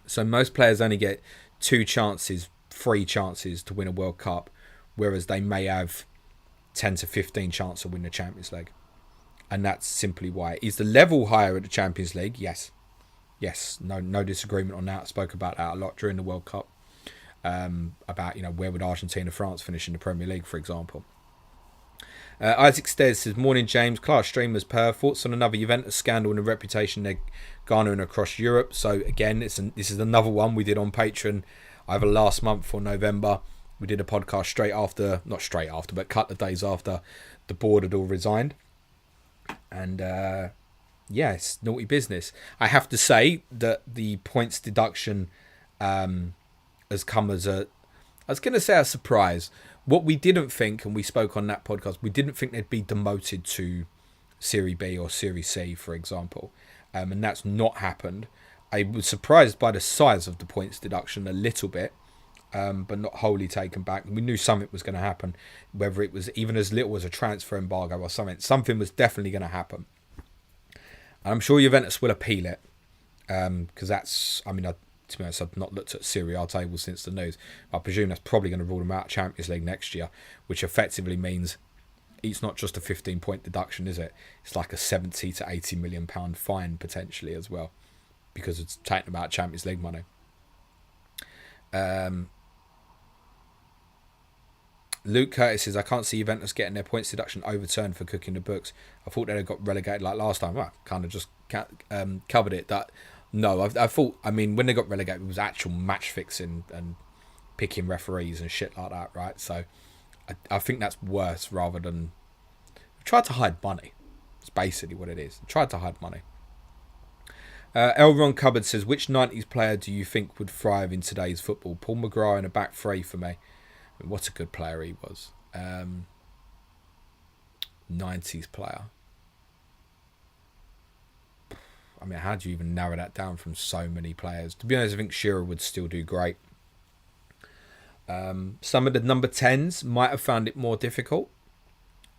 So most players only get 2 chances, 3 chances to win a World Cup, whereas they may have 10 to 15 chances to win the Champions League. And that's simply why. Is the level higher at the Champions League? Yes. No disagreement on that. I spoke about that a lot during the World Cup. About, where would Argentina, France finish in the Premier League, for example. Isaac Stairs says, morning James, class streamers per. Thoughts on another Juventus scandal and the reputation they're garnering across Europe. So again, this is another one we did on Patreon either last month or November. We did a podcast not straight after, but a couple of days after the board had all resigned. And it's naughty business. I have to say that the points deduction has come as I was going to say a surprise. What we didn't think, and we spoke on that podcast, we didn't think they'd be demoted to Serie B or Serie C, for example. And that's not happened. I was surprised by the size of the points deduction a little bit, but not wholly taken back. We knew something was going to happen, whether it was even as little as a transfer embargo or something. Something was definitely going to happen. And I'm sure Juventus will appeal it, because that's, to be honest, I've not looked at Serie A tables since the news. I presume that's probably going to rule them out of Champions League next year, which effectively means it's not just a 15-point deduction, is it? It's like a 70 to 80 million pound fine potentially as well, because it's taking about Champions League money. Luke Curtis says, I can't see Juventus getting their points deduction overturned for cooking the books. I thought they'd got relegated like last time. Well, kind of just covered it. No, I thought, when they got relegated, it was actual match fixing and picking referees and shit like that, right? So I think that's worse rather than... Tried to hide money. It's basically what it is. Tried to hide money. Elron Cupboard says, which 90s player do you think would thrive in today's football? Paul McGrath in a back three for me. What a good player he was. 90s player. How do you even narrow that down from so many players? To be honest, I think Shearer would still do great. Some of the number 10s might have found it more difficult,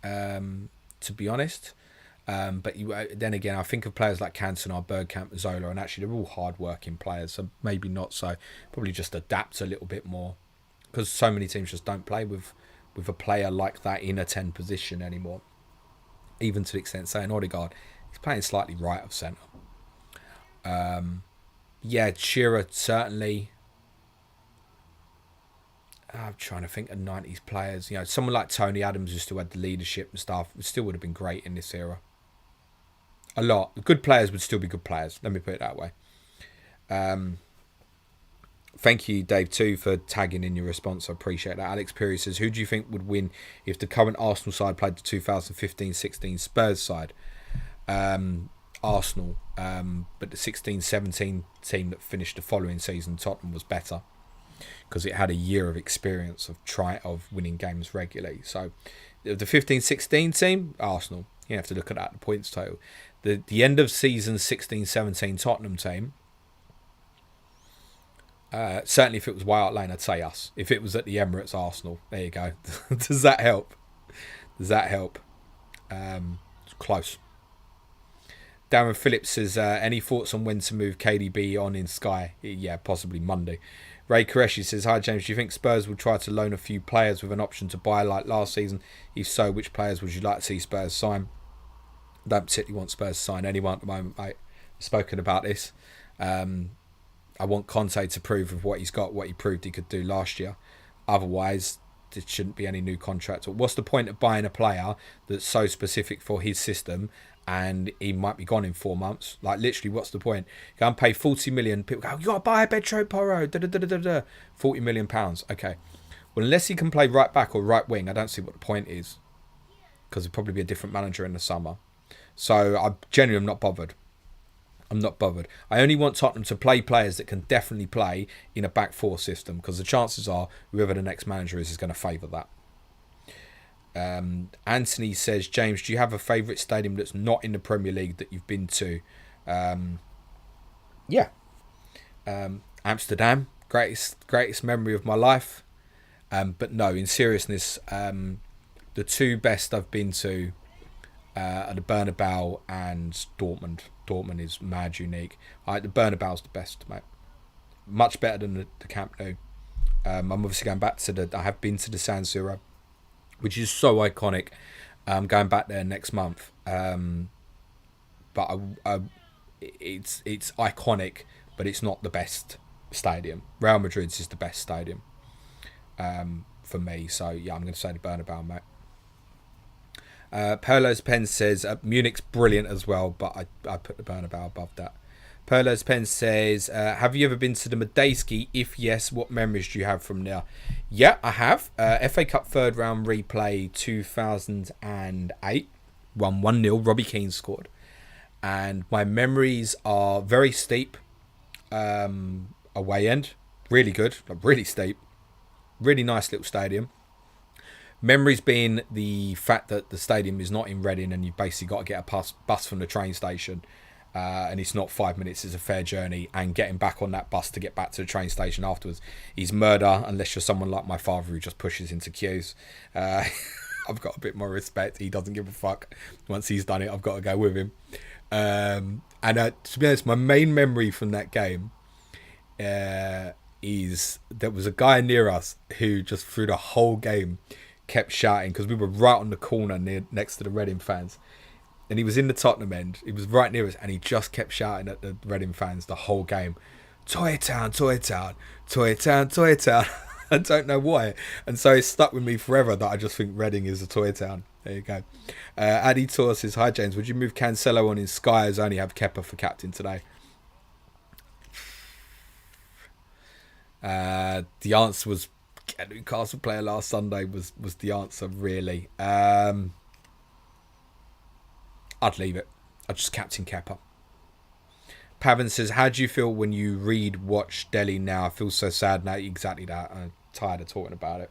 to be honest. But then again, I think of players like Cantona, Bergkamp, Zola, and actually they're all hard-working players, so maybe not so. Probably just adapt a little bit more, because so many teams just don't play with a player like that in a 10 position anymore. Even to the extent, saying Odegaard, he's playing slightly right of centre. Shearer certainly. I'm trying to think of 90s players. Someone like Tony Adams, who still had the leadership and stuff, still would have been great in this era. A lot. Good players would still be good players. Let me put it that way. Thank you, Dave, too, for tagging in your response. I appreciate that. Alex Perry says, who do you think would win if the current Arsenal side played the 2015-16 Spurs side? Arsenal. But the 16-17 team that finished the following season, Tottenham, was better, because it had a year of experience of winning games regularly. So the 15-16 team, Arsenal. You have to look at that, the points total. The end of season 16-17 Tottenham team, Certainly, if it was White Hart Lane, I'd say us. If it was at the Emirates, Arsenal. There you go. Does that help? Does that help? It's close. Darren Phillips says, any thoughts on when to move KDB on in Sky? Yeah, possibly Monday. Ray Qureshi says, hi James, do you think Spurs will try to loan a few players with an option to buy like last season? If so, which players would you like to see Spurs sign? Don't particularly want Spurs to sign anyone at the moment, mate. I've spoken about this. I want Conte to prove of what he's got, what he proved he could do last year. Otherwise, there shouldn't be any new contract. What's the point of buying a player that's so specific for his system and he might be gone in 4 months? Like, literally, what's the point? Go and pay 40 million. People go, you got to buy a Pedro Porro. 40 million pounds. Okay. Well, unless he can play right back or right wing, I don't see what the point is. Because there'll probably be a different manager in the summer. So, I genuinely am not bothered. I'm not bothered. I only want Tottenham to play players that can definitely play in a back four system, because the chances are whoever the next manager is going to favour that. Anthony says, James, do you have a favourite stadium that's not in the Premier League that you've been to? Yeah. Amsterdam, greatest memory of my life. But no, in seriousness, the two best I've been to are the Bernabeu and Dortmund. Dortmund is mad unique. The Bernabeu's the best, mate. Much better than the Camp Nou. I'm obviously going back to I have been to the San Siro, which is so iconic. I'm going back there next month. But it's iconic, but it's not the best stadium. Real Madrid's is the best stadium for me. So yeah, I'm going to say the Bernabeu, mate. Perlo's Pen says Munich's brilliant as well, but I put the Bernabeu above that. Perlo's Pen says, have you ever been to the Medeski? If yes, what memories do you have from there? Yeah, I have. FA Cup third round replay 2008. Won 1-0. Robbie Keane scored. And my memories are very steep. Away end. Really good. Really steep. Really nice little stadium. Memories being the fact that the stadium is not in Reading and you've basically got to get a bus from the train station, and it's not 5 minutes, it's a fair journey, and getting back on that bus to get back to the train station afterwards is murder, unless you're someone like my father who just pushes into queues. I've got a bit more respect. He doesn't give a fuck. Once he's done it, I've got to go with him. And to be honest, my main memory from that game is there was a guy near us who just through the whole game kept shouting, because we were right on the corner next to the Reading fans, and he was in the Tottenham end. He was right near us, and he just kept shouting at the Reading fans the whole game, Toy Town, Toy Town, Toy Town, Toy Town. I don't know why, and so it stuck with me forever that I just think Reading is a toy town. There you go. Addy Tor says, hi James, would you move Cancelo on in Sky as only have Kepa for captain today? The answer was a Newcastle player last Sunday was the answer, really. I'd leave it. I'd just captain Kepa. Pavan says, how do you feel when you watch Delhi now? I feel so sad now. Exactly that. I'm tired of talking about it.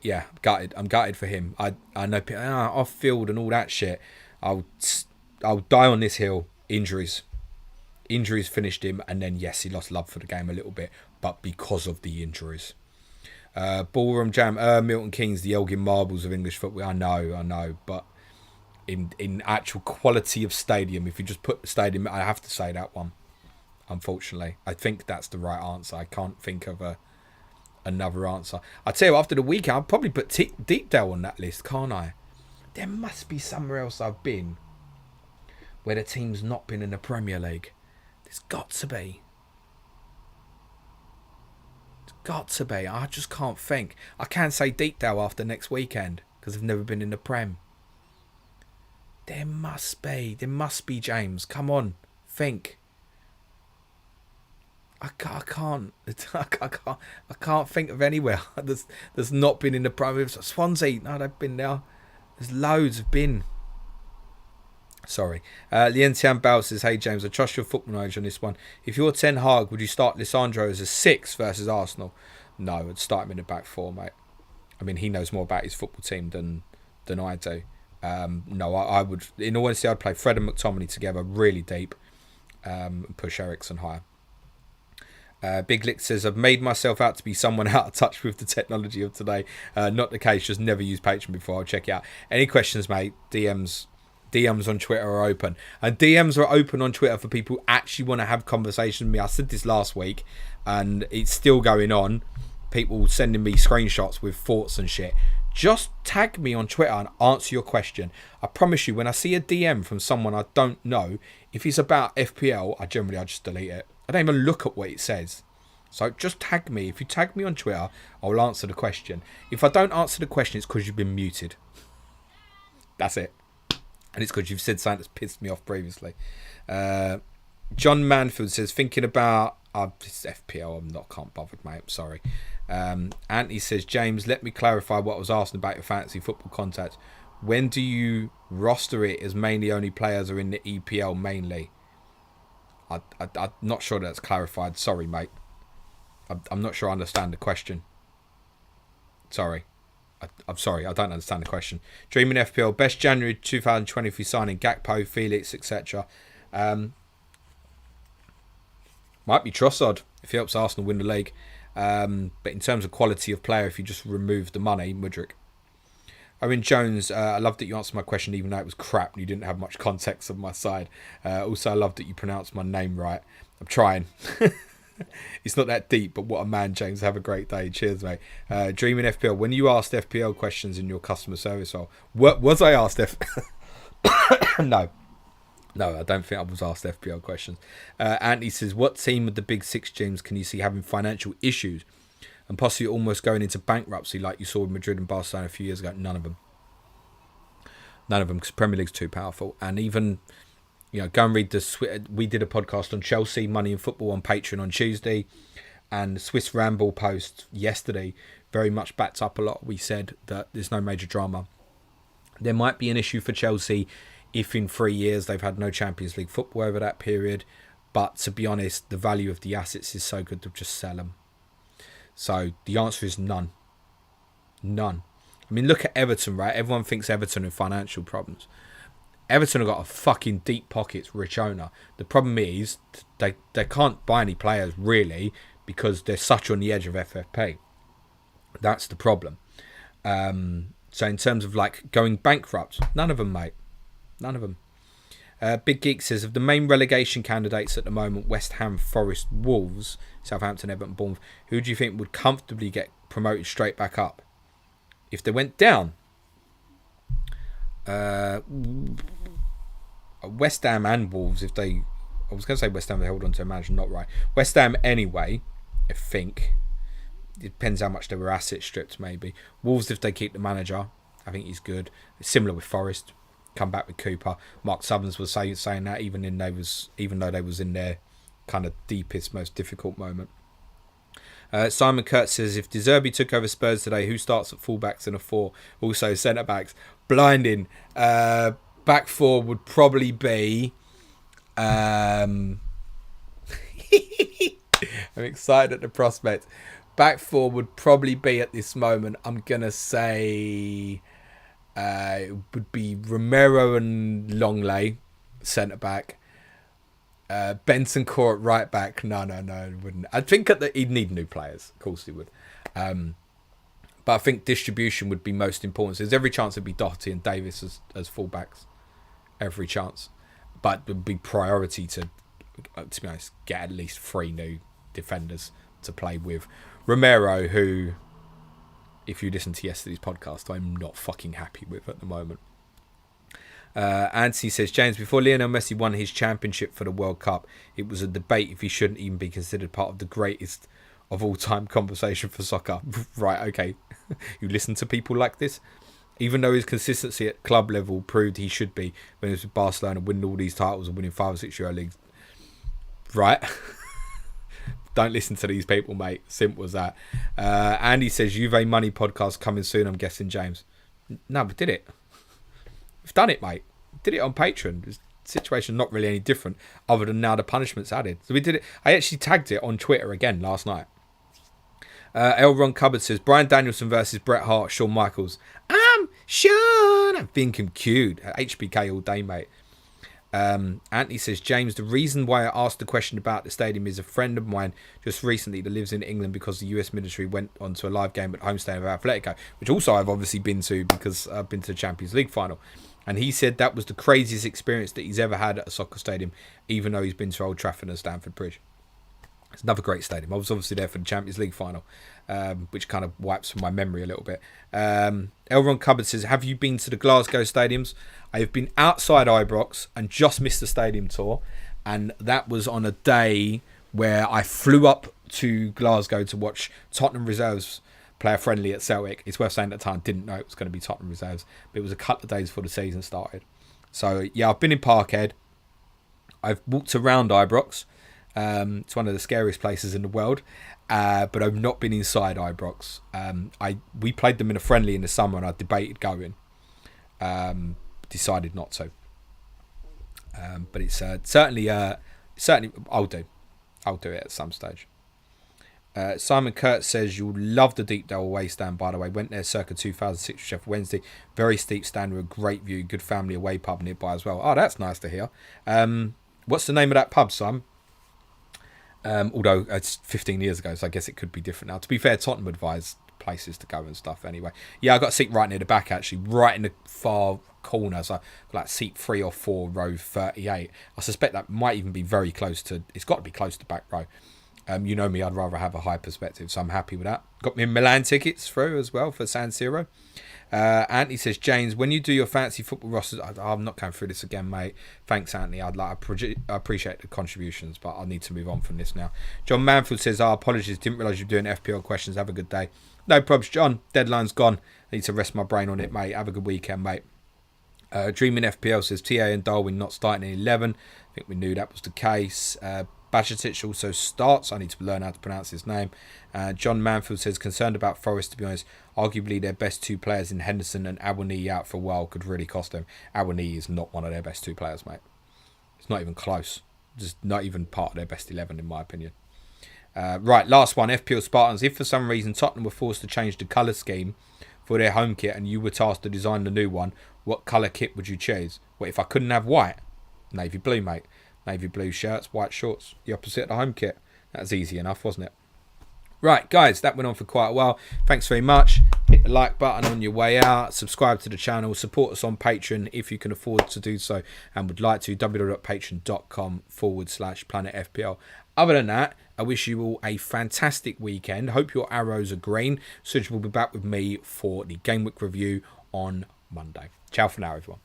Yeah, gutted. I'm gutted for him. I know off field and all that shit. I'll die on this hill. Injuries finished him, and then yes, he lost love for the game a little bit, but because of the injuries. Ballroom Jam, Milton Keynes, the Elgin Marbles of English football. I know, but in actual quality of stadium, if you just put the stadium, I have to say that one. Unfortunately, I think that's the right answer. I can't think of another answer. I tell you, after the weekend, I'll probably put Deepdale on that list, can't I? There must be somewhere else I've been where the team's not been in the Premier League. There's got to be. I just can't think. I can say Deepdale after next weekend because I've never been in the Prem. There must be, James. Come on, think. I can't think of anywhere that's not been in the Prem. Swansea, no, they've been there. There's loads have been. Sorry. Lien Tian Bao says, hey James, I trust your football knowledge on this one. If you're Ten Hag, would you start Lisandro as a 6 versus Arsenal? No, I'd start him in the back 4, mate. I mean, he knows more about his football team than I do. No, I would, in all honesty, I'd play Fred and McTominay together really deep, and push Eriksen higher. Big Lick says, I've made myself out to be someone out of touch with the technology of today. Not the case, just never used Patreon before. I'll check it out. Any questions, mate? DMs on Twitter are open. And DMs are open on Twitter for people who actually want to have conversations with me. I said this last week, and it's still going on. People sending me screenshots with thoughts and shit. Just tag me on Twitter and answer your question. I promise you, when I see a DM from someone I don't know, if it's about FPL, I just delete it. I don't even look at what it says. So just tag me. If you tag me on Twitter, I'll answer the question. If I don't answer the question, it's because you've been muted. That's it. And it's because you've said something that's pissed me off previously. John Manfield says, thinking about... this FPL, can't bother, mate. I'm sorry. Anthony says, James, let me clarify what I was asking about your fantasy football contacts. When do you roster it as mainly only players are in the EPL mainly? I'm not sure that's clarified. Sorry, mate. I'm not sure I understand the question. Sorry. I'm sorry, I don't understand the question. Dreaming FPL, best January 2023 signing, Gakpo, Felix, etc. Might be Trossard if he helps Arsenal win the league. But in terms of quality of player, if you just remove the money, Mudryk. Owen Jones, I love that you answered my question even though it was crap and you didn't have much context on my side. Also, I love that you pronounced my name right. I'm trying. It's not that deep, but what a man, James. Have a great day. Cheers, mate. Dreaming FPL. When you asked FPL questions in your customer service role, what was I asked? No, I don't think I was asked FPL questions. Anthony says, what team of the big six, James, can you see having financial issues and possibly almost going into bankruptcy like you saw with Madrid and Barcelona a few years ago? None of them. None of them, because Premier League's too powerful. And even... go and read we did a podcast on Chelsea, Money in Football on Patreon on Tuesday, and the Swiss Ramble post yesterday very much backed up a lot. We said that there's no major drama. There might be an issue for Chelsea if in 3 years they've had no Champions League football over that period, but to be honest, the value of the assets is so good to just sell them. So the answer is none. None. I mean, look at Everton, right? Everyone thinks Everton have financial problems. Everton have got a fucking deep pockets, rich owner. The problem is they can't buy any players, really, because they're such on the edge of FFP. That's the problem. So in terms of, going bankrupt, none of them, mate. None of them. Big Geek says, of the main relegation candidates at the moment, West Ham, Forest, Wolves, Southampton, Everton, Bournemouth, who do you think would comfortably get promoted straight back up? If they went down... West Ham and Wolves, if they... I was going to say West Ham, they hold on to a manager, not right. West Ham anyway, I think. It depends how much they were asset stripped, maybe. Wolves, if they keep the manager, I think he's good. It's similar with Forest. Come back with Cooper. Mark Subbins was saying that even though they was in their kind of deepest, most difficult moment. Simon Kurtz says, if De Zerbi took over Spurs today, who starts at fullbacks and a four? Also centre-backs. Blinding. Back four would probably be... I'm excited at the prospect. Back four would probably be at this moment, I'm going to say... it would be Romero and Longley, centre-back. Benson Core at right back. No, it wouldn't. I think he'd need new players. Of course he would. But I think distribution would be most important. So there's every chance it'd be Doherty and Davis as fullbacks. Every chance. But it would be priority to be honest, get at least 3 new defenders to play with. Romero, who, if you listen to yesterday's podcast, I'm not fucking happy with at the moment. Anthony says, James, before Lionel Messi won his championship for the World Cup, it was a debate if he shouldn't even be considered part of the greatest of all time conversation for soccer. Right, okay. You listen to people like this? Even though his consistency at club level proved he should be when he was with Barcelona, winning all these titles and winning 5 or 6 Euro leagues. Right? Don't listen to these people, mate. Simple as that. Andy says, Juve Money podcast coming soon, I'm guessing, James. No, we did it. We've done it, mate. Did it on Patreon. The situation not really any different other than now the punishment's added. So we did it. I actually tagged it on Twitter again last night. L. Ron Cupboard says, Brian Danielson versus Bret Hart, Shawn Michaels. I'm Sean. I'm thinking cute. HBK all day, mate. Anthony says, James, the reason why I asked the question about the stadium is a friend of mine just recently that lives in England because the US military went onto a live game at home stadium of Atletico, which also I've obviously been to because I've been to the Champions League final. And he said that was the craziest experience that he's ever had at a soccer stadium, even though he's been to Old Trafford and Stamford Bridge. It's another great stadium. I was obviously there for the Champions League final, which kind of wipes from my memory a little bit. Elron Cupboard says, have you been to the Glasgow stadiums? I have been outside Ibrox and just missed the stadium tour. And that was on a day where I flew up to Glasgow to watch Tottenham reserves play a friendly at Celtic. It's worth saying at the time I didn't know it was going to be Tottenham reserves, but it was a couple of days before the season started. So, yeah, I've been in Parkhead. I've walked around Ibrox. It's one of the scariest places in the world, but I've not been inside Ibrox. We played them in a friendly in the summer, and I debated going. Decided not to. But it's certainly I'll do it at some stage. Simon Kurt says you'll love the Deepdale away stand. By the way, went there circa 2006 Sheffield Wednesday. Very steep stand with a great view. Good family away pub nearby as well. Oh, that's nice to hear. What's the name of that pub, Simon? Although it's 15 years ago, so I guess it could be different now. To be fair, Tottenham advised places to go and stuff anyway. Yeah, I got a seat right near the back, actually, right in the far corner. So like seat 3 or 4, row 38. I suspect that might even be very close to, it's got to be close to back row. You know me, I'd rather have a high perspective, so I'm happy with that. Got me Milan tickets through as well for San Siro. Anthony says, James, when you do your fancy football rosters, I'm not going through this again, mate. Thanks, Anthony. I appreciate the contributions, but I need to move on from this now. John Manfield says, apologies, didn't realise you were doing FPL questions. Have a good day. No probs, John. Deadline's gone. I need to rest my brain on it, mate. Have a good weekend, mate. Dreaming FPL says, TA and Darwin not starting in 11. I think we knew that was the case. Bajatic also starts. I need to learn how to pronounce his name. John Manfield says, concerned about Forest, to be honest. Arguably their best 2 players in Henderson and Awoniyi out for a while could really cost them. Awoniyi is not one of their best 2 players, mate. It's not even close. Just not even part of their best 11, in my opinion. Right, last one. FPL Spartans. If for some reason Tottenham were forced to change the colour scheme for their home kit and you were tasked to design the new one, what colour kit would you choose? Well, if I couldn't have white? Navy blue, mate. Navy blue shirts, white shorts, the opposite of the home kit. That was easy enough, wasn't it? Right, guys, that went on for quite a while. Thanks very much. Hit the like button on your way out. Subscribe to the channel. Support us on Patreon if you can afford to do so and would like to. www.patreon.com/planetfpl. Other than that, I wish you all a fantastic weekend. Hope your arrows are green. Suj will be back with me for the Gameweek review on Monday. Ciao for now, everyone.